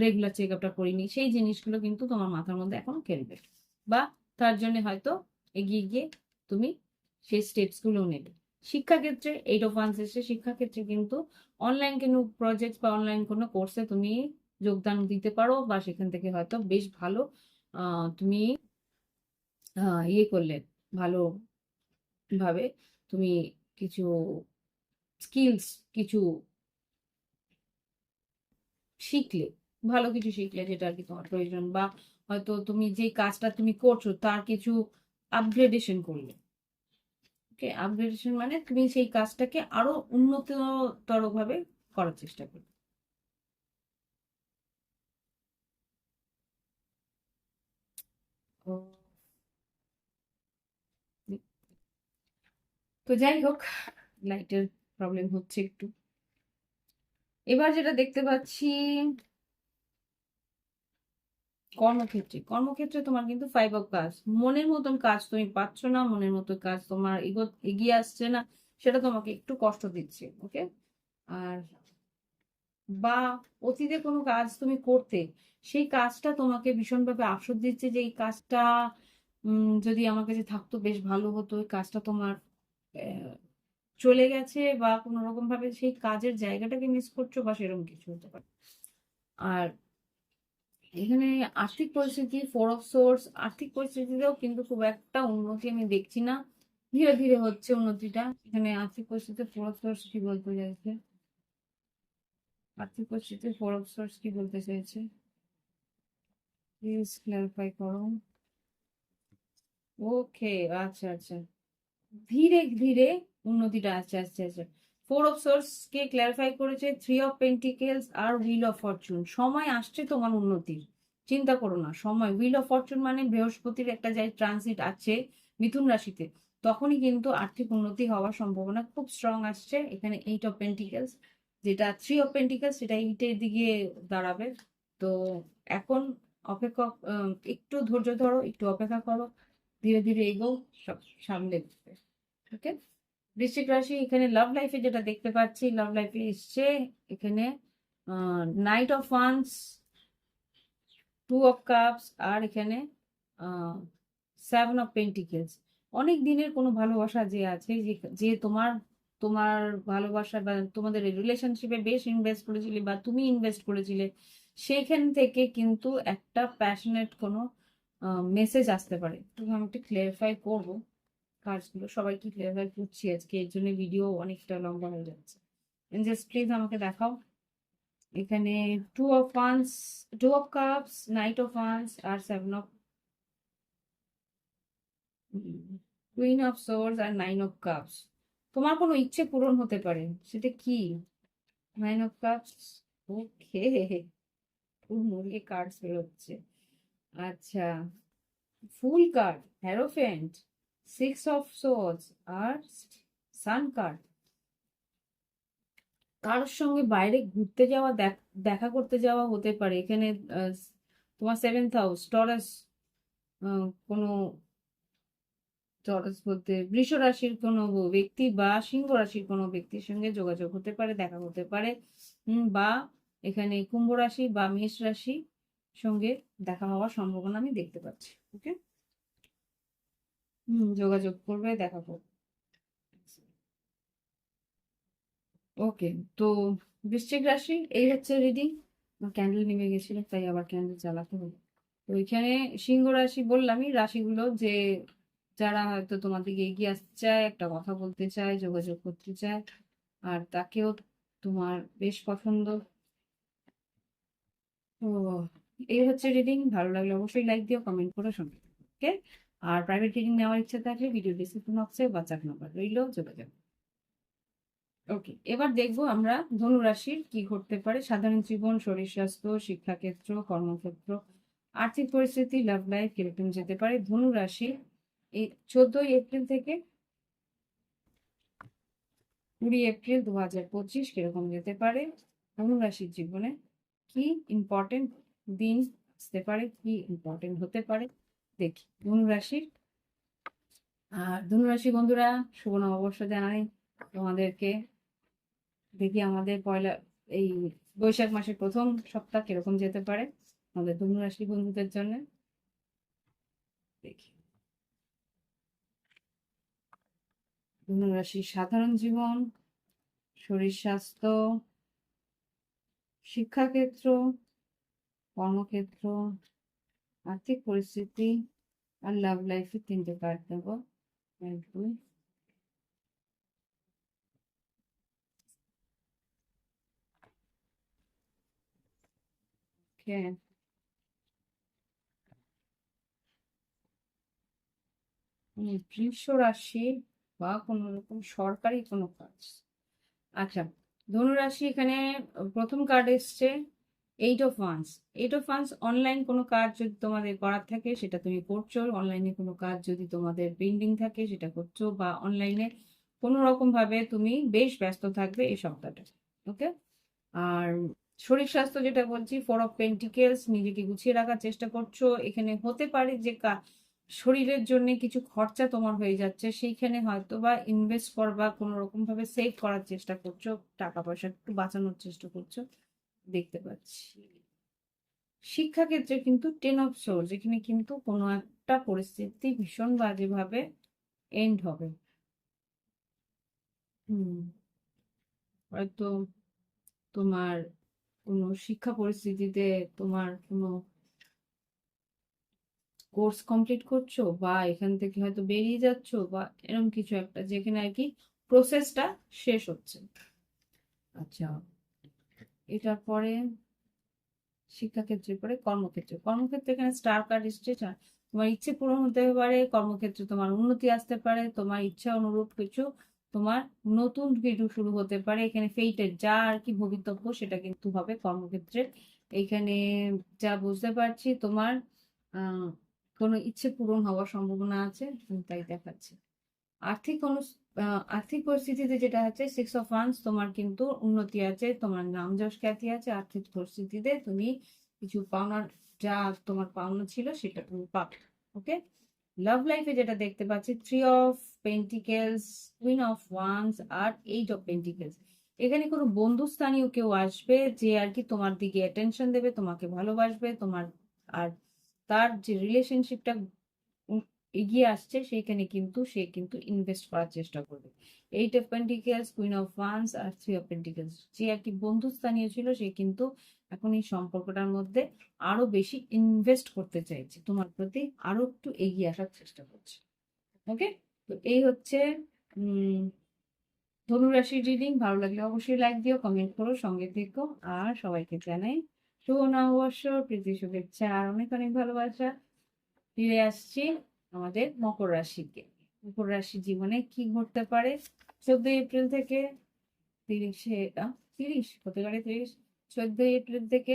রেগুলার চেক আপটা করিনি, সেই জিনিসগুলো কিন্তু তোমার মাথার মধ্যে এখনো খেলবে। বা তার জন্য হয়তো এগিয়ে গিয়ে তুমি সেই স্টেপস গুলো নেবে। শিক্ষাক্ষেত্রে 8 অফ ওয়ান্স এসে, শিক্ষাক্ষেত্রে কিন্তু অনলাইন কোনো প্রজেক্ট বা অনলাইন কোনো কোর্সে তুমি যোগদান দিতে পারো, বা সেখান থেকে হয়তো বেশ ভালো তুমি ইয়ে করলে, ভালো ভাবে তুমি কিছু স্কিলস, কিছু শিখলে, ভালো কিছু শিখলে যেটা আর কি তোমার প্রয়োজন, বা হয়তো তুমি যে কাজটা তুমি করছো তার কিছু আপগ্রেডেশন করলে। ওকে, আপগ্রেডেশন মানে তুমি সেই কাজটাকে আরো উন্নততর ভাবে করার চেষ্টা করবে। তো তো যাই হোক, লাইটের প্রবলেম হচ্ছে একটু। এবার যেটা দেখতে পাচ্ছি কর্মক্ষেত্রে, কর্মক্ষেত্রে তোমার কিন্তু 5 অফ কাজ, মনের মতন কাজ তুমি পাচ্ছ না, মনের মতো কাজ তোমার এগিয়ে আসছে না, সেটা তোমাকে একটু কষ্ট দিচ্ছে, ওকে। আর বা অতীতে কোনো কাজ তুমি করতে, সেই কাজটা তোমাকে ভীষণভাবে আফসোস দিচ্ছে যে এই কাজটা যদি আমার কাছে থাকতো বেশ ভালো হতো, এই কাজটা তোমার আহ, চলে গেছে, বা কোনো রকম ভাবে সেই কাজের জায়গাটাকে মিস করছো, বা সেরকম কিছু হতে পারে। আর এখানে আর্থিক পরিস্থিতি 4 অফ সোর্স, আর্থিক পরিস্থিতিতেও কিন্তু খুব একটা উন্নতি আমি দেখছি না, ধীরে ধীরে হচ্ছে উন্নতিটা। এখানে আর্থিক পরিস্থিতি 4 অফ সোর্স কি বলতে চাইছে? আর্থিক পরিস্থিতি 4 অফ সোর্স কি বলতে চাইছে? প্লিজ ক্লারিফাই করো। ওকে, আচ্ছা আচ্ছা, ধীরে ধীরে উন্নতিটা, আচ্ছা আচ্ছা আচ্ছা। 4 অফ সোর্স কে ক্লারিফাই করেছে 3 অফ পেন্টিকেলস আর হুইল অফ ফরচুন। সময় আসছে তোমার উন্নতির, চিন্তা করো না। সময়, হুইল অফ ফরচুন মানে বৃহস্পতির একটা যাই ট্রানজিট আছে মিথুন রাশিতে, তখনই কিন্তু আর্থিক উন্নতি হওয়ার সম্ভাবনা খুব স্ট্রং আসছে। এখানে 8 অফ পেন্টিকেলস, যেটা 3 অফ পেন্টিকেলস, সেটা 8-এর দিকে দাঁড়াবে। তো এখন অপেক্ষা, একটু ধৈর্য ধরো, একটু অপেক্ষা করো, ধীরে ধীরে এগো, সব সামনে দিবে, ওকে। বৃশ্চিক রাশি, এখানে লাভ লাইফে যেটা দেখতে পাচ্ছি, লাভ লাইফে এসছে এখানে knight of wands, 2 of cups, আর এখানে 7 অফ পেন্টিকেলস। অনেক দিনের কোনো ভালোবাসা যে আছে, যে যে তোমার তোমার ভালোবাসা বা তোমাদের রিলেশনশিপে বেশ ইনভেস্ট করেছিলে, বা তুমি ইনভেস্ট করেছিলে, সেইখান থেকে কিন্তু একটা প্যাশনেট কোনো মেসেজ আসতে পারে। তো আমি একটু ক্লিয়ারিফাই করবো কাজগুলো, সবাইকে ক্লিয়ারিফাই করছি আজকে, এর জন্য ভিডিও অনেকটা লম্বা হয়ে যাচ্ছে। জাস্ট প্লিজ আমাকে দেখাও এখানে two of wands, two of cups, knight of wands আর seven of, queen of swords আর নাইন অফ কাপস। তোমার কোনো ইচ্ছে পূরণ হতে পারে, সেটা কি? Nine of cups, okay, full মুরগি কার্ডস বেরোচ্ছে। আচ্ছা, full card, hierophant, six of swords আর সান কার্ড। কারোর সঙ্গে বাইরে ঘুরতে যাওয়া, দেখা করতে যাওয়া হতে পারে এখানে। তোমার সেভেন্থ হাউস, টরাস, কোনো টরাস বলতে বৃষ রাশির কোনো ব্যক্তি বা সিংহ রাশির কোনো ব্যক্তির সঙ্গে যোগাযোগ হতে পারে, দেখা হতে পারে। বা এখানে কুম্ভ রাশি বা মেষ রাশি সঙ্গে দেখা হওয়ার সম্ভাবনা আমি দেখতে পাচ্ছি। ওকে, যোগাযোগ করবে, দেখা করবে। ওকে, তো বৃশ্চিক রাশি এই হচ্ছে রিডিং। ক্যান্ডেল নেমে গেছিল তাই আবার ক্যান্ডেল জ্বালাতে হলো। তো এখানে সিংহ রাশি বললামই রাশিগুলো, যে যারা হয়তো তোমার দিকে এগিয়ে আসতে চায়, একটা কথা বলতে চায়, যোগাযোগ করতে চায়, আর তাকেও তোমার বেশ পছন্দ। তো এই হচ্ছে রিডিং। ভালো লাগলে অবশ্যই লাইক দিও, কমেন্ট করো, শুনবে। ওকে, আর প্রাইভেট রিডিং নেওয়ার ইচ্ছা থাকলে ভিডিও ডিসক্রিপশন বক্সে হোয়াটসঅ্যাপ নাম্বার রইল, যোগাযোগ। ওকে, এবার দেখবো আমরা ধনু রাশির কি ঘটতে পারে। সাধারণ জীবন, শরীর স্বাস্থ্য, শিক্ষাক্ষেত্র, কর্মক্ষেত্র, আর্থিক পরিস্থিতি, লাভ লাইফ কিরকম যেতে পারে ধনু রাশি এই 14ই এপ্রিল থেকে 20 এপ্রিল 2025 কিরকম যেতে পারে ধনু রাশির জীবনে। কি ইম্পর্টেন্ট দিন আসতে পারে, কি ইম্পর্টেন্ট হতে পারে দেখি ধনু রাশির। আর ধনু রাশি বন্ধুরা, শুভ নববর্ষ জানাই তোমাদেরকে। দেখি আমাদের এই বৈশাখ মাসের প্রথম সপ্তাহ কিরকম যেতে পারে আমাদের ধনু রাশি বন্ধুদের জন্য। দেখি ধনু রাশির সাধারণ জীবন, শরীর স্বাস্থ্য, শিক্ষাক্ষেত্র, কর্মক্ষেত্র, আর্থিক পরিস্থিতি আর লাভ লাইফে 3টে কার্ড দেবো। 1 2 ওকে, বৃষ রাশি বা কোনো রকম সরকারি কোনো কাজ। আচ্ছা, ধনুরাশি এখানে প্রথম কার্ড এসছে 8 of wands. 8 of wands, online কোনো কাজ যদি তোমাদের করার থাকে সেটা তুমি করছো, অনলাইনে কোনো কাজ যদি তোমাদের পেন্ডিং থাকে সেটা করছো, বা অনলাইনে কোনো রকম ভাবে তুমি বেশ ব্যস্ত থাকবে এই সপ্তাহটা। ওকে, আর শরীর স্বাস্থ্য যেটা বলছি, 4 অফ পেন্টিকেলস, নিজেকে গুছিয়ে রাখার চেষ্টা করছো। এখানে হতে পারে যে শরীরের জন্য কিছু খরচা তোমার হয়ে যাচ্ছে, সেইখানে হয়তো বা ইনভেস্ট করবা, কোনো রকম ভাবে সেভ করার চেষ্টা করছো, টাকা পয়সা একটু বাঁচানোর চেষ্টা করছো দেখতে পাচ্ছি। শিক্ষাক্ষেত্রে কিন্তু 10 অফ সোর্স, এখানে কিন্তু কোনো একটা পরিস্থিতি ভীষণ বাজেভাবে এন্ড হবে। হুম, হয়তো তোমার কোনো শিক্ষা পরিস্থিতিতে তোমার কোনো কোর্স কমপ্লিট করছো, বা এখান থেকে হয়তো বেরিয়ে যাচ্ছো, বা এরকম কিছু একটা যেখানে আর কি প্রসেসটা শেষ হচ্ছে। আচ্ছা, এটার পরে শিক্ষাক্ষেত্রের পরে কর্মক্ষেত্রে। কর্মক্ষেত্রে এখানে স্টার কার্ড এসছে। তোমার ইচ্ছে পূরণ হতে পারে, কর্মক্ষেত্রে তোমার উন্নতি আসতে পারে, তোমার ইচ্ছা অনুরূপ কিছু তোমার নতুন কিছু শুরু হতে পারে। এখানে ফেইটের যা আর কি ভবিতব্য সেটা কিন্তু হবে কর্মক্ষেত্রে। এখানে যা বুঝতে পারছি তোমার আহ কোনো ইচ্ছে পূরণ হওয়ার সম্ভাবনা আছে, তাই দেখাচ্ছে। আর্থিক আর্থিক পরিস্থিতিতে যেটা হচ্ছে 6 অফ ওয়ান্স, তোমার কিন্তু উন্নতি আছে, তোমার নাম যশ খ্যাতি আছে। আর্থিক পরিস্থিতিতে তুমি কিছু পাওনার, যা তোমার পাওনা ছিল সেটা তুমি পাবে। ওকে, লাভ লাইফে যেটা দেখতে পাচ্ছি 3 of pentacles, queen of wands আর 8 অফ পেন্টিকেলস। এখানে কোনো বন্ধুস্থানীয় কেউ আসবে যে আর কি তোমার দিকে অ্যাটেনশন দেবে, তোমাকে ভালোবাসবে, তোমার আর তার যে রিলেশনশিপটা এগিয়ে আসছে সেইখানে কিন্তু সে কিন্তু ইনভেস্ট করার চেষ্টা করবে। 8 of pentacles, queen of wands আর 3 অফ পেন্টিকেলস, যে আর কি বন্ধুস্থানীয় ছিল সে কিন্তু এখন এই সম্পর্কটার মধ্যে আরো বেশি ইনভেস্ট করতে চাইছে, তোমার প্রতি আরো একটু এগিয়ে আসার চেষ্টা করছে। ওকে, তো এই হচ্ছে ধনুরাশির রিডিং। ভালো লাগলে অবশ্যই লাইক দিও, কমেন্ট করো, সঙ্গে থেকো। আর সবাইকে জানাই শুভ নববর্ষ, প্রীতি শুভেচ্ছা আর অনেক অনেক ভালোবাসা। ফিরে আসছি আমাদের মকর রাশিকে। মকর রাশি জীবনে কি ঘটতে পারে 14 এপ্রিল থেকে 30 30 হতে পারে 30, 14 এপ্রিল থেকে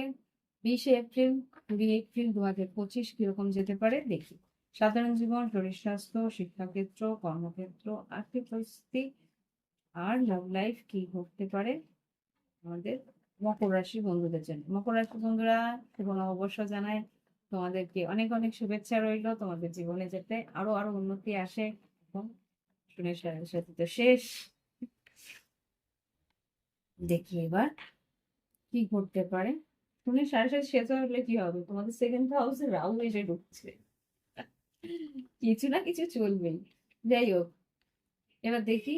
20 এপ্রিল, 20 এপ্রিল 2025 কিরকম যেতে পারে দেখি। সাধারণ জীবন, শরীর স্বাস্থ্য, শিক্ষাক্ষেত্র, কর্মক্ষেত্র, আর্থিক পরিস্থিতি আর লাভ লাইফ কি ঘটতে পারে আমাদের মকর রাশি বন্ধুদের জন্য। মকর রাশি বন্ধুরা, শুভ নববর্ষ জানাই তোমাদেরকে, অনেক অনেক শুভেচ্ছা রইলো তোমাদের জীবনে যাতে আরো আরো উন্নতি আসে। এবং শুনে সাথে তো শেষ, দেখি এবার কি ঘটতে পারে। শুনে সাড়ে সাথে শেষ হলে কি হবে, তোমাদের সেকেন্ড হাউসে রাহু এসে ঢুকছে, কিছু না কিছু চলবেই। যাই হোক, এবার দেখি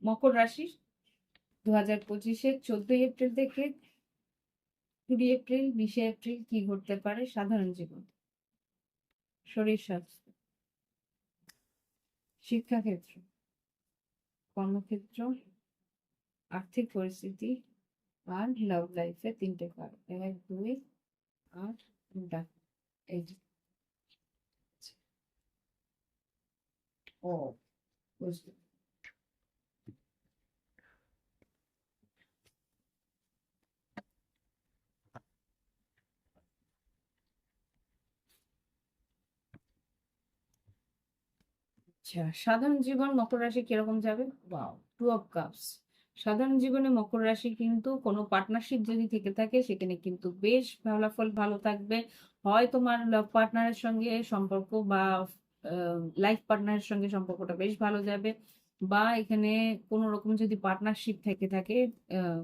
মকর রাশি 2025-এর 14 এপ্রিল থেকে 20 এপ্রিল, 20 এপ্রিল কি ঘটতে পারে সাধারণ জীবন, শরীর স্বাস্থ্য, শিক্ষাক্ষেত্র, কর্মক্ষেত্র, আর্থিক পরিস্থিতি আর লাভ লাইফে। 3টে কার্ড, 1 2 আর 2টা, এই যে। ও, বুঝলি। আচ্ছা, সাধারণ জীবন মকর রাশি কিরকম যাবে? Wow, 2 of cups. সাধারণ জীবনে মকর রাশি কিন্তু কোনো পার্টনারশিপ যদি থেকে থাকে সেখানে কিন্তু বেশ ফলাফল ভালো থাকবে। হয় তোমার লাভ পার্টনারের সঙ্গে সম্পর্ক বা লাইফ পার্টনারের সঙ্গে সম্পর্কটা বেশ ভালো যাবে, বা এখানে কোনো রকম যদি পার্টনারশিপ থেকে থাকে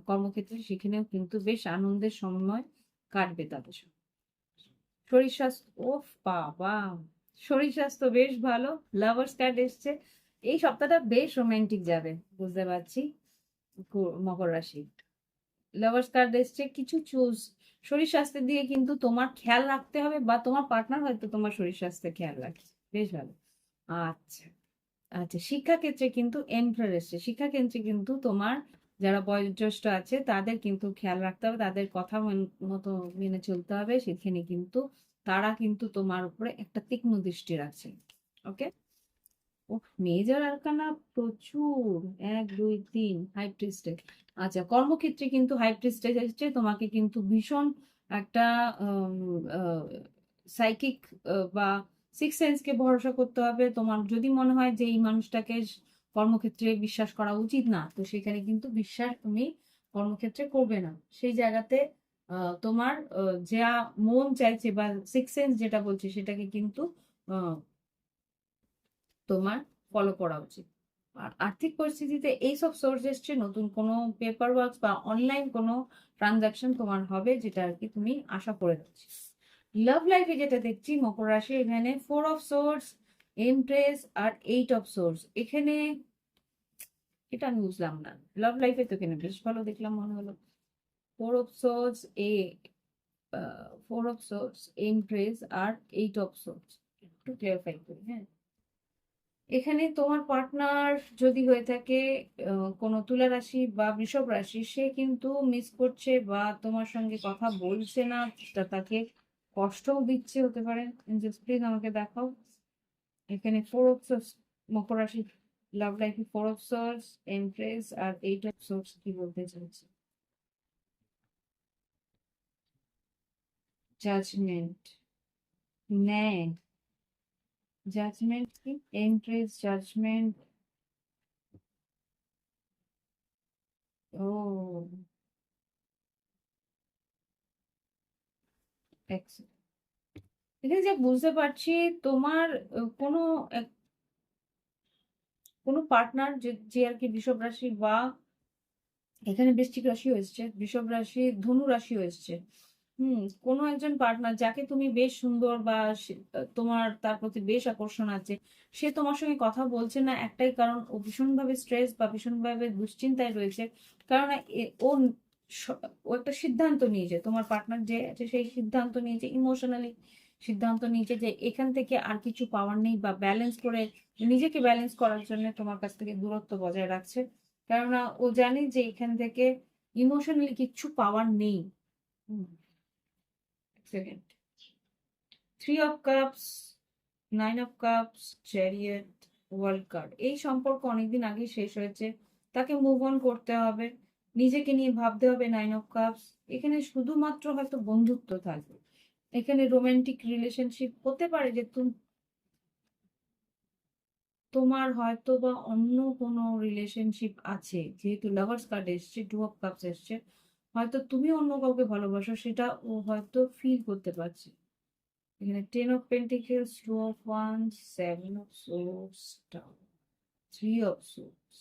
কর্মক্ষেত্রে, সেখানেও কিন্তু বেশ আনন্দের সময় কাটবে তাদের সঙ্গে। শরীর স্বাস্থ্য, ও বাবা, শরীর স্বাস্থ্য বেশ ভালো। লাভার্স কার্ড এসছে, এই সপ্তাহটা বেশ রোমান্টিক যাবে বুঝতে পারছি। মকর রাশি লাভার্স কার্ড এসছে, কিছু চুজ। শরীর স্বাস্থ্যের দিকে কিন্তু তোমার খেয়াল রাখতে হবে, বা তোমার পার্টনার হয়তো তোমার শরীর স্বাস্থ্যের খেয়াল রাখছে, বেশ ভালো। আচ্ছা, আচ্ছা, শিক্ষাক্ষেত্রে কিন্তু এমপ্রয়ার এসছে। শিক্ষাক্ষেত্রে কিন্তু তোমার যারা বয়োজ্যেষ্ঠ আছে তাদের কিন্তু খেয়াল রাখতে হবে, তাদের কথা মতো মেনে চলতে হবে। সেখানে কিন্তু তারা কিন্তু তোমার উপরে একটা তীক্ষ্ণ দৃষ্টি রাখছে। ওকে, ও মেজর আরকানা প্রচুর, 1 2 3 হাই প্রিস্টেজ। আচ্ছা, কর্মক্ষেত্রে কিন্তু হাই প্রিস্টেজ এসছে, তোমাকে কিন্তু ভীষণ একটা সাইকিক বা সিক্স সেন্সকে ভরসা করতে হবে। তোমার যদি মনে হয় যে এই মানুষটাকে কর্মক্ষেত্রে বিশ্বাস করা উচিত না, তো সেখানে কিন্তু বিশ্বাস তুমি কর্মক্ষেত্রে করবে না। সেই জায়গাতে তোমার যা মন চাইছে বা সিক্স সেন্স যেটা বলছে সেটাকে কিন্তু আহ, তোমার ফলো করা উচিত। আর আর্থিক পরিস্থিতিতে এইসব সোর্স এসছে, নতুন কোনো পেপার ওয়ার্ক বা অনলাইন কোনো ট্রানজাকশন তোমার হবে, যেটা আর কি তুমি আশা করে যাচ্ছি। লাভ লাইফে যেটা দেখছি মকর রাশি, এখানে 4 অফ সোর্স, এমপ্রেস আর 8 অফ সোর্স। এখানে এটা আমি বুঝলাম না, লাভ লাইফে তো এখানে বেশ ভালো দেখলাম মনে হলো। 4 of swords, 4 of swords, empress আর 8 অফ সোর্স। একটু ক্লিয়ারিফাই করি, হ্যাঁ। এখানে তোমার পার্টনার যদি হয়ে থাকে কোনো তুলা রাশি বা বৃষভ রাশি, সে কিন্তু মিস করছে বা তোমার সঙ্গে কথা বলছে না, তা তাকে কষ্টও দিচ্ছে হতে পারে। প্লিজ আমাকে দেখাও এখানে 4 অফ সোর্স, মকর রাশি লাভ লাইফে 4 অফ সোর্স, এমপ্রেস আর 8 অফ সোর্স কি বলতে চাইছে। জাজমেন্ট, ন্যায়, জাজমেন্ট কি, এমপ্রেস, জাজমেন্ট, ও এখানে যে বুঝতে পারছি তোমার কোনো কোনো পার্টনার যে যে আর কি বৃষভ রাশি বা এখানে বৃশ্চিক রাশিও এসছে, বৃষভ রাশি, ধনু রাশিও এসছে। কোনো একজন পার্টনার যাকে তুমি বেশ সুন্দর বা তোমার তার প্রতি বেশ আকর্ষণ আছে, সে তোমার সঙ্গে কথা বলছে না একটাই কারণ, ও ভীষণভাবে স্ট্রেস বা ভীষণভাবে দুশ্চিন্তায় রয়েছে। কারণ ও একটা সিদ্ধান্ত নিয়েছে, তোমার পার্টনার যে আছে সেই সিদ্ধান্ত নিয়েছে, ইমোশনালি সিদ্ধান্ত নিয়েছে যে এখান থেকে আর কিছু পাওয়ার নেই, বা ব্যালেন্স করে নিজেকে ব্যালেন্স করার জন্য তোমার কাছ থেকে দূরত্ব বজায় রাখছে। কেননা ও জানে যে এখান থেকে ইমোশনালি কিচ্ছু পাওয়ার নেই। Second, 3 of Cups, 9 of Cups, chariot, world card. এই সম্পর্ক অনেকদিন আগে শেষ হয়েছে, তাকে মুভ অন করতে হবে, নিজেকে নিয়ে ভাবতে হবে। 9 of Cups, এখানে শুধুমাত্র হয়তো বন্ধুত্ব থাকবে, এখানে রোমান্টিক রিলেশনশিপ হতে পারে যে তোমার হয়তো বা অন্য কোনো রিলেশনশিপ আছে, যেহেতু লাভার্স কার্ড এসছে, 2 of Cups এসছে, হয়তো তুমি অন্য কাউকে ভালোবাসো, সেটা ও হয়তো ফিল করতে পারছে। এখানে 10 of Pentacles, 2 of Wands, 7 of Swords, Tower, 3 of Swords,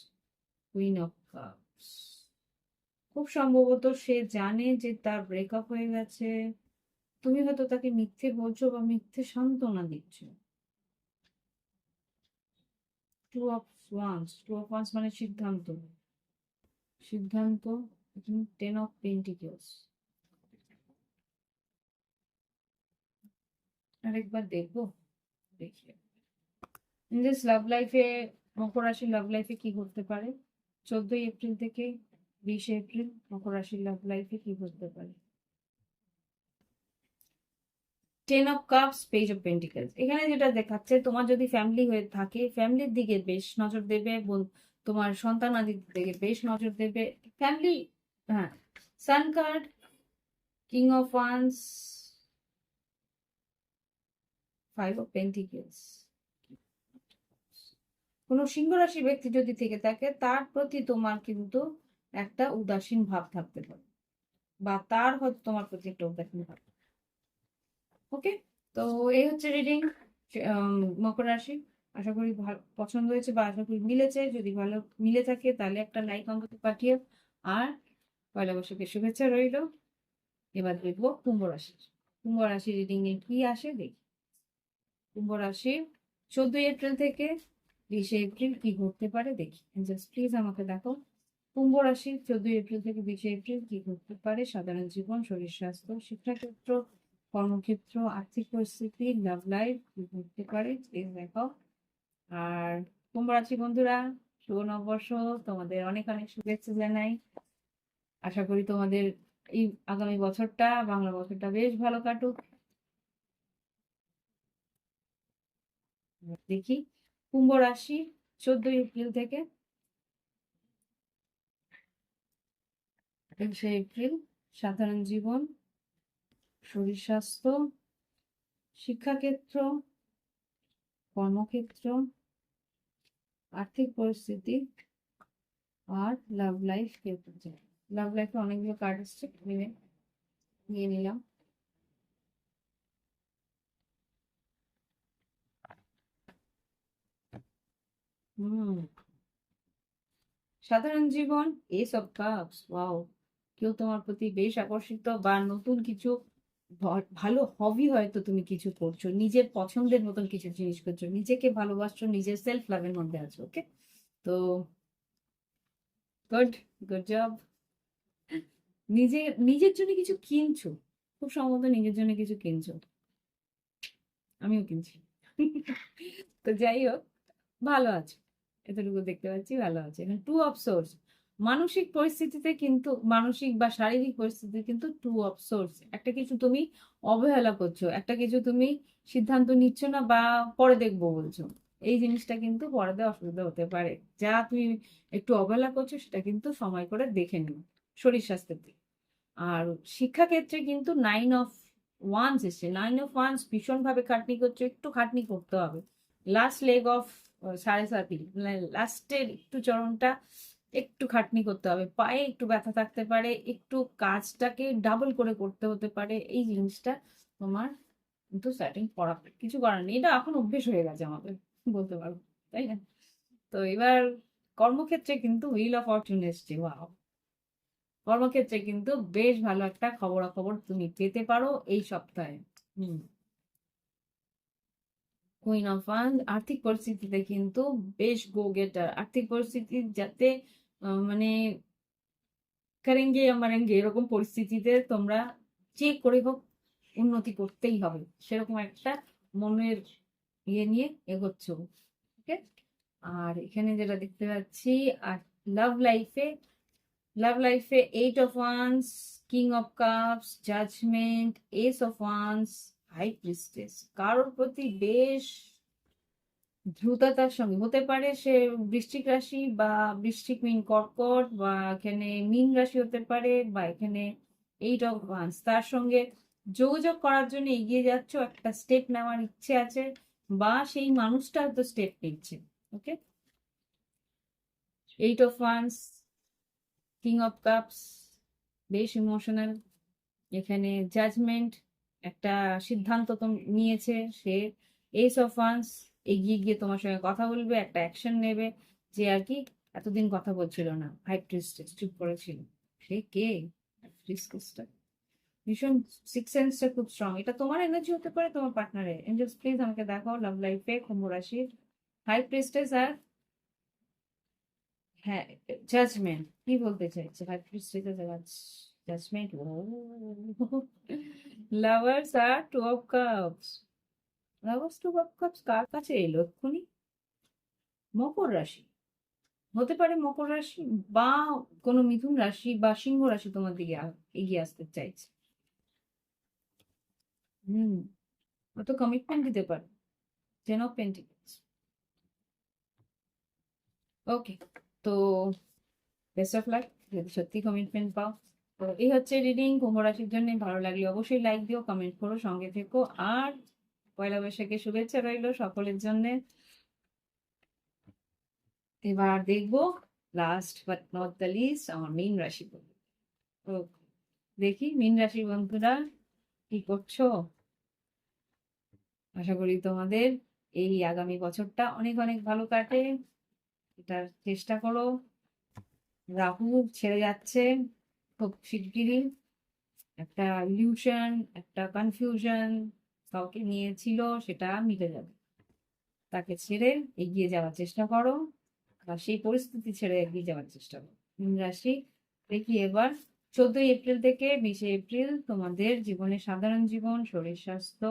Queen of Cups। খুব সম্ভবত সে জানে যে তার ব্রেকআপ হয়ে গেছে, তুমি হয়তো তাকে মিথ্যে বলছো বা মিথ্যে সান্ত্বনা দিচ্ছ। 2 of Wands, 2 of Wands মানে সিদ্ধান্ত, সিদ্ধান্ত। 10 of Pentacles। আরেকবার দেখবো, দেখি নিজের লাভ লাইফে, মকর রাশির লাভ লাইফে কি করতে পারে 14 এপ্রিল থেকে 20 এপ্রিল, মকর রাশির লাভ লাইফে কি করতে পারে। 10 of Cups, Page of Pentacles। এখানে যেটা দেখাচ্ছে, তোমার যদি ফ্যামিলি হয়ে থাকে, ফ্যামিলির দিকে বেশ নজর দেবে, তোমার সন্তানাদির দিকে বেশ নজর দেবে ফ্যামিলি। হ্যাঁ, sun card, King of Wands, 5 of Pentacles। কোনো সিংহ রাশি ব্যক্তি যদি থেকে থাকে, তার প্রতি তোমার কিন্তু একটা উদাসীন ভাব থাকতে পারে, বা তার হয়তো তোমার প্রতি একটা উদাসীন ভাব। ওকে, তো এই হচ্ছে রিডিং মকর রাশি। আশা করি ভালো পছন্দ হয়েছে, বা আশা করি মিলেছে। যদি ভালো মিলে থাকে তাহলে একটা লাইক অন্তত পাঠিয়ে, আর পয়লা বৈশাখের শুভেচ্ছা রইল। এবার দেখবো কুম্ভ রাশি, কুম্ভ রাশি রিডিং এ কি আসে দেখি। কুম্ভ রাশি 14 এপ্রিল থেকে 20 এপ্রিল কি ঘটতে পারে দেখি। প্লিজ আমাকে দেখো, কুম্ভ রাশি 14 এপ্রিল থেকে 20 এপ্রিল কি ঘটতে পারে। সাধারণ জীবন, শরীর স্বাস্থ্য, শিক্ষাক্ষেত্র, কর্মক্ষেত্র, আর্থিক পরিস্থিতি, লাভ লাইফ কি ঘটতে পারে প্লিজ দেখো। আর কুম্ভ রাশি বন্ধুরা, শুভ নববর্ষ, তোমাদের অনেক অনেক শুভেচ্ছা জানাই। আশা করি তোমাদের এই আগামী বছরটা, বাংলা বছরটা বেশ ভালো কাটুক। দেখি কুম্ভ রাশি 14 এপ্রিল থেকে 20 এপ্রিল, সাধারণ জীবন, শরীর স্বাস্থ্য, শিক্ষাক্ষেত্র, কর্মক্ষেত্র, আর্থিক পরিস্থিতি, আর লাভ লাইফ ক্ষেত্রে। লাভ লাইফে অনেকগুলো কার্ড এসছে, নিয়ে নিলাম। সাধারণ জীবন, এস অফ কাপস। ওয়াও, কেউ তোমার প্রতি বেশ আকর্ষিত, বা নতুন কিছু ভালো হবি হয়তো তুমি কিছু করছো, নিজের পছন্দের মতন কিছু জিনিস করছো, নিজেকে ভালোবাসছো, নিজের সেলফ লাভের মধ্যে আছো। ওকে, তো গুড, গুড জব। নিজের জন্য কিছু কিনছো, খুব সম্ভবত নিজের জন্য কিছু কিনছো, আমিও কিনছি। তো যাই হোক, ভালো আছে, এতটুকু দেখতে পাচ্ছি ভালো আছে। এখন 2 of Swords, মানসিক পরিস্থিতিতে কিন্তু, মানসিক বা শারীরিক পরিস্থিতিতে কিন্তু 2 of Swords, একটা কিছু তুমি অবহেলা করছো, একটা কিছু তুমি সিদ্ধান্ত নিচ্ছ না, বা পরে দেখবো বলছো। এই জিনিসটা কিন্তু পরে অসুবিধা হতে পারে, যা তুমি একটু অবহেলা করছো সেটা কিন্তু সময় করে দেখে নিও শরীর স্বাস্থ্যের দিকে। আর শিক্ষাক্ষেত্রে কিন্তু 9 of Wands এসছে। 9 of Wands ভীষণ ভাবে খাটনি করছে, একটু খাটনি করতে হবে। লাস্ট লেগ অফ 7.5, লাস্টের একটু চরণটা একটু খাটনি করতে হবে, পায়ে একটু ব্যথা থাকতে পারে, একটু কাজটাকে ডাবল করে করতে হতে পারে। এই জিনিসটা তোমার কিন্তু সেটিং করা, কিছু করার নেই, এটা এখন অভ্যেস হয়ে গেছে আমাদের, বলতে পারবো, তাই না? তো এবার কর্মক্ষেত্রে কিন্তু হুইল অফ ফরচুন এসছে। ওয়াও, কর্মক্ষেত্রে কিন্তু বেশ ভালো একটা খবরাখবর তুমি পেতে পারো এই সপ্তাহে। কুইন অফ ওয়ান্স, আর্থিক পরিস্থিতিতে কিন্তু বেশ গো গেটার। আর্থিক পরিস্থিতি যাতে মানে কারেঙ্গে মারেঙ্গে এরকম পরিস্থিতিতে তোমরা যে করে হোক উন্নতি করতেই হবে, সেরকম একটা মনের ইয়ে নিয়ে এগোচ্ছ। ওকে, আর এখানে যেটা দেখতে পাচ্ছি, আর লাভ লাইফে 8 of Wands, king of cups, judgement, ace of wands, high priestess. কারোর প্রতি বেশ দ্রুততার সঙ্গে, হতে পারে সে বৃশ্চিক রাশি বা বৃশ্চিক মিন কর্কট, বা এখানে মীন রাশি হতে পারে, বা এখানে 8 of Wands, তার সঙ্গে যোগাযোগ করার জন্য এগিয়ে যাচ্ছ, একটা স্টেপ নেওয়ার ইচ্ছে আছে, বা সেই মানুষটা হয়তো স্টেপ নিচ্ছে। ওকে, 8 of Wands, king of cups, বেশ ইমোশনাল। এখানে জাজমেন্ট, একটা সিদ্ধান্ত নিয়েছে সে। এস অফ ওয়ান্স, এগিয়ে গিয়ে তোমার সঙ্গে কথা বলবে, একটা অ্যাকশন নেবে, যে আর কি এতদিন কথা বলছিল না, হাই প্রিস্টেস চুপ করেছিল, সে কে? প্রিস্টেসটা ভীষণ, সিক্স সেন্সটা খুব স্ট্রং। এটা তোমার এনার্জি হতে পারে, তোমার পার্টনারের। এঞ্জেলস প্লিজ আমাকে দেখাও লাভ লাইফে কুম্ভ রাশির হাই প্রিস্টেস আর হ্যাঁ জাজমেন্ট কি বলতে চাইছে হাই প্রিস্টেস জাজমেন্ট। ও লাভার্স আর 2 of Cups, lovers 2 of Cups কার কাছে এলো এক্ষুনি? মকর রাশি হতে পারে, মকর রাশি বা কোনো মিথুন রাশি বা সিংহ রাশি তোমার দিকে এগিয়ে আসতে চাইছে। হুম, অত কমিটমেন্ট দিতে পারে। 10 of Pentacles। ওকে, তো বেস্ট অফ লাক, যদি সত্যি কমিটমেন্ট পাও। তো এই হচ্ছে রিডিং কুম্ভ রাশির জন্য। ভালো লাগলে অবশ্যই লাইক দিও, কমেন্ট করো, সঙ্গে থেকো। আর পয়লা বৈশাখে শুভেচ্ছা রইলো সকলের জন্য। এবার দেখবো last but not the least আমার মীন রাশি বন্ধু। তো দেখি মীন রাশির বন্ধুরা কি করছো। আশা করি তোমাদের এই আগামী বছরটা অনেক অনেক ভালো কাটে, এটার চেষ্টা করো। রাহু ছেড়ে যাচ্ছে খুব শিগগিরই। একটা ইলিউশন, একটা কনফিউশন কাউকে নিয়ে ছিল, সেটা মিটে যাবে। তাকে ছেড়ে এগিয়ে যাওয়ার চেষ্টা করো, বা সেই পরিস্থিতি ছেড়ে এগিয়ে যাওয়ার চেষ্টা করো। মীন রাশি, দেখি এবার 14 এপ্রিল থেকে 20 এপ্রিল তোমাদের জীবনে সাধারণ জীবন, শরীর স্বাস্থ্য,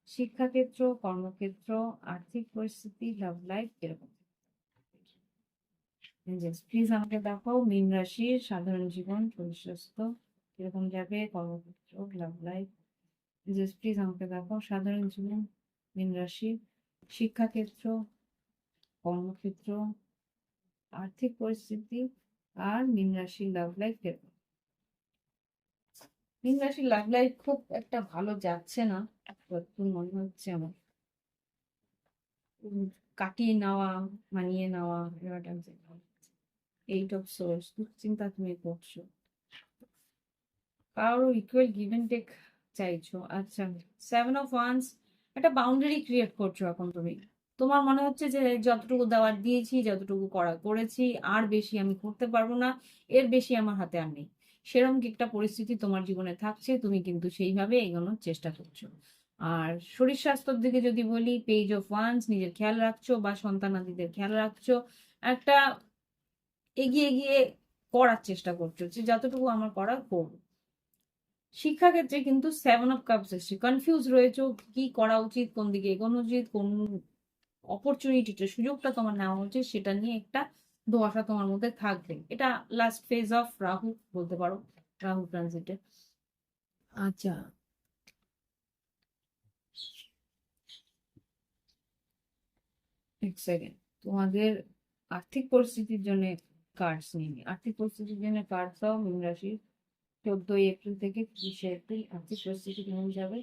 শিক্ষাক্ষেত্র, কর্মক্ষেত্র, আর্থিক পরিস্থিতি, লাভ লাইফ কিরকম। প্লিজ আমাকে দেখাও মীন রাশির সাধারণ জীবন, শরীর স্বাস্থ্য কিরকম যাবে, কর্মক্ষেত্র, লাভ লাইফ। প্লিজ আমাকে দেখাও সাধারণ জীবন, মীন রাশি, শিক্ষাক্ষেত্র, কর্মক্ষেত্র, আর্থিক পরিস্থিতি, আর মীন রাশির লাভ লাইফ কিরকম। মীন রাশির লাভ লাইফ খুব একটা ভালো যাচ্ছে না, যতদূর মনে হচ্ছে আমার। কাটিয়ে নেওয়া, মানিয়ে নেওয়া, এবারটা 8 of Swords, চিন্তা তুমি করছো, কারো ইকুয়াল গিভ এন্ড টেক চাইছো। আচ্ছা, 7 of Wands, একটা বাউন্ডারি ক্রিয়েট করছো এখন তুমি। তোমার মনে হচ্ছে যে যতটুকু দেওয়ার দিয়েছি, যতটুকু করেছি, আর বেশি আমি করতে পারবো না, এর বেশি আমার হাতে আর নেই। সেরকম কি একটা পরিস্থিতি তোমার জীবনে থাকছে, তুমি কিন্তু সেইভাবে এগোনোর চেষ্টা করছো। আর শরীর স্বাস্থ্যের দিকে যদি বলি, Page of Wands, নিজের খেয়াল রাখছো বা সন্তানাদিদের খেয়াল রাখছো, একটা এগিয়ে গিয়ে করার চেষ্টা করছো যে যতটুকু আমার করা করবো। শিক্ষাক্ষেত্রে কিন্তু 7 of Cups এসছে, কনফিউজ রয়েছে কি করা উচিত, কোন দিকে এগোনো উচিত, কোন অপরচুনিটিটা, সুযোগটা তোমার নেওয়া উচিত, সেটা নিয়ে একটা ধোঁয়াশা তোমার মধ্যে থাকবে। এটা লাস্ট ফেজ অফ রাহু বলতে পারো, রাহু ট্রানজিটে। আচ্ছা, এক সেকেন্ড, তোমাদের আর্থিক পরিস্থিতির জন্য কার্ডস নিয়ে আর্থিক পরিস্থিতির জন্য কার্ড দাও মীন রাশির। 14 এপ্রিল থেকে 30 এপ্রিল আর্থিক পরিস্থিতি কেমন যাবে।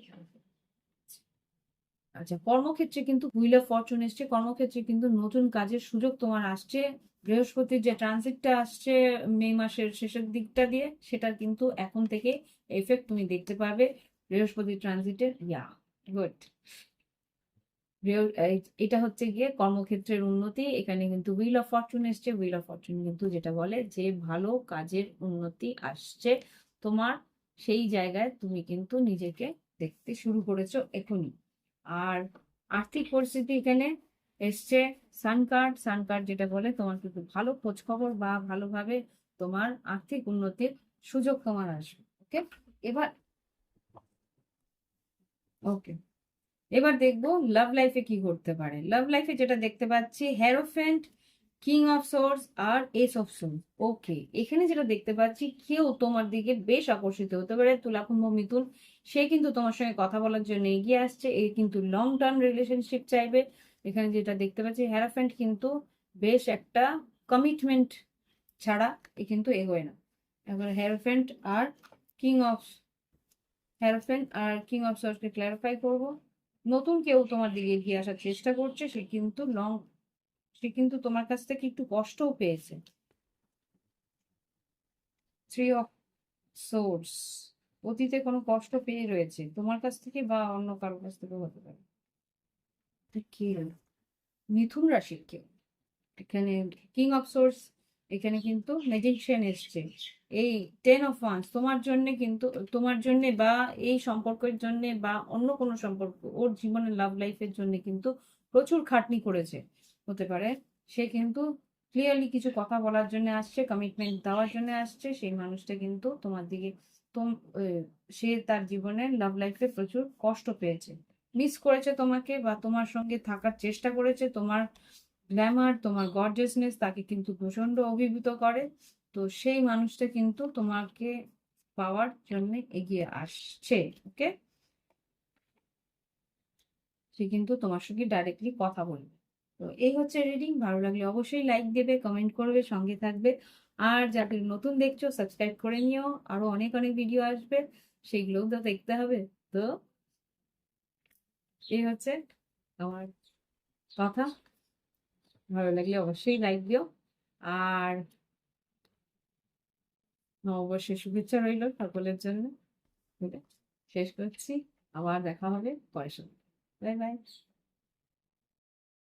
আচ্ছা, কর্মক্ষেত্রে কিন্তু হুইল অফ ফরচুন এসছে, কর্মক্ষেত্রে কিন্তু নতুন কাজের সুযোগ তোমার আসছে। বৃহস্পতির যে ট্রানজিটটা আসছে মে মাসের শেষের দিকটা দিয়ে, সেটার কিন্তু এখন থেকে এফেক্ট তুমি দেখতে পাবে বৃহস্পতির ট্রানজিটের। ইয়া, গুড। এটা হচ্ছে গিয়ে কর্মক্ষেত্রের উন্নতি। এখানে কিন্তু হুইল অফ ফরচুন এসছে। হুইল অফ ফরচুন কিন্তু যেটা বলে যে ভালো কাজের উন্নতি আসছে তোমার, সেই জায়গায় তুমি কিন্তু নিজেকে দেখতে শুরু করেছো এখনই। আর আর্থিক পরিস্থিতি এখানে এসছে সান কার্ড। সান কার্ড যেটা বলে তোমার কিন্তু ভালো খোঁজ খবর বা ভালোভাবে তোমার আর্থিক উন্নতির সুযোগ তোমার আসবে। ওকে, এবার ওকে এবার দেখবো লাভ লাইফে কি করতে পারে। লাভ লাইফে যেটা দেখতে পাচ্ছি হেরোফেন্ট, কিং অফ সোর্স আর এস অফ সোর্স। ওকে, এখানে যেটা দেখতে পাচ্ছি কেউ তোমার দিকে বেশ আকর্ষিত হতে পারে, তুলা কুম্ভ মিথুন। সে কিন্তু তোমার সঙ্গে কথা বলার জন্য এগিয়ে আসছে, এ কিন্তু লং টার্ম রিলেশনশিপ চাইবে। এখানে যেটা দেখতে পাচ্ছি হেরোফেন্ট কিন্তু বেশ একটা কমিটমেন্ট ছাড়া এ কিন্তু এগোয় না। এবার হেরোফেন্ট আর কিং অফ হেরোফেন্ট আর কিং অফ সোর্সকে ক্ল্যারিফাই করবো। নতুন কেউ তোমার দিকে এগিয়ে আসার চেষ্টা করছে, সে কিন্তু তোমার কাছ থেকে একটু কষ্টও পেয়েছে। থ্রি অফ সোর্স, অতীতে কোনো কষ্ট পেয়ে রয়েছে তোমার কাছ থেকে বা অন্য কারোর কাছ থেকে হতে পারে। কি মিথুন রাশির কেউ এখানে কিং অফ সোর্স, এখানে কিন্তু ম্যাজিশিয়ান এসছে। এই টেন অফ ওয়ান্স তোমার জন্য কিন্তু, তোমার জন্য বা এই সম্পর্কের জন্য বা অন্য কোনো সম্পর্ক, ওর জীবনের লাভ লাইফের জন্য কিন্তু প্রচুর খাটনি করেছে হতে পারে। সে কিন্তু ক্লিয়ারলি কিছু কথা বলার জন্য আসছে, কমিটমেন্ট দেওয়ার জন্য আসছে। সেই মানুষটা কিন্তু তোমার দিকে তোম সে তার জীবনের লাভ লাইফে প্রচুর কষ্ট পেয়েছে, মিস করেছে তোমাকে বা তোমার সঙ্গে থাকার চেষ্টা করেছে। তোমার গ্ল্যামার, তোমার গর্জিয়াসনেস তাকে কিন্তু প্রচন্ড অভিভূত করে। তো সেই মানুষটা কিন্তু তোমাকে পাওয়ার জন্য এগিয়ে আসছে। ওকে, সে কিন্তু তোমার সঙ্গে ডাইরেক্টলি কথা বলবে। তো এই হচ্ছে রিডিং। ভালো লাগলে অবশ্যই লাইক দেবে, কমেন্ট করবে, সঙ্গে থাকবে। আর যাদের নতুন দেখছো সাবস্ক্রাইব করে নিও, আরো অনেক অনেক ভিডিও আসবে, সেইগুলোও তো দেখতে হবে। তো এই হচ্ছে আমার কথা। ভালো লাগলে অবশ্যই লাইক দিও। আর নববর্ষের শুভেচ্ছা রইল সকলের জন্য। শেষ করছি, আবার দেখা হবে পরের সময়। Bye bye.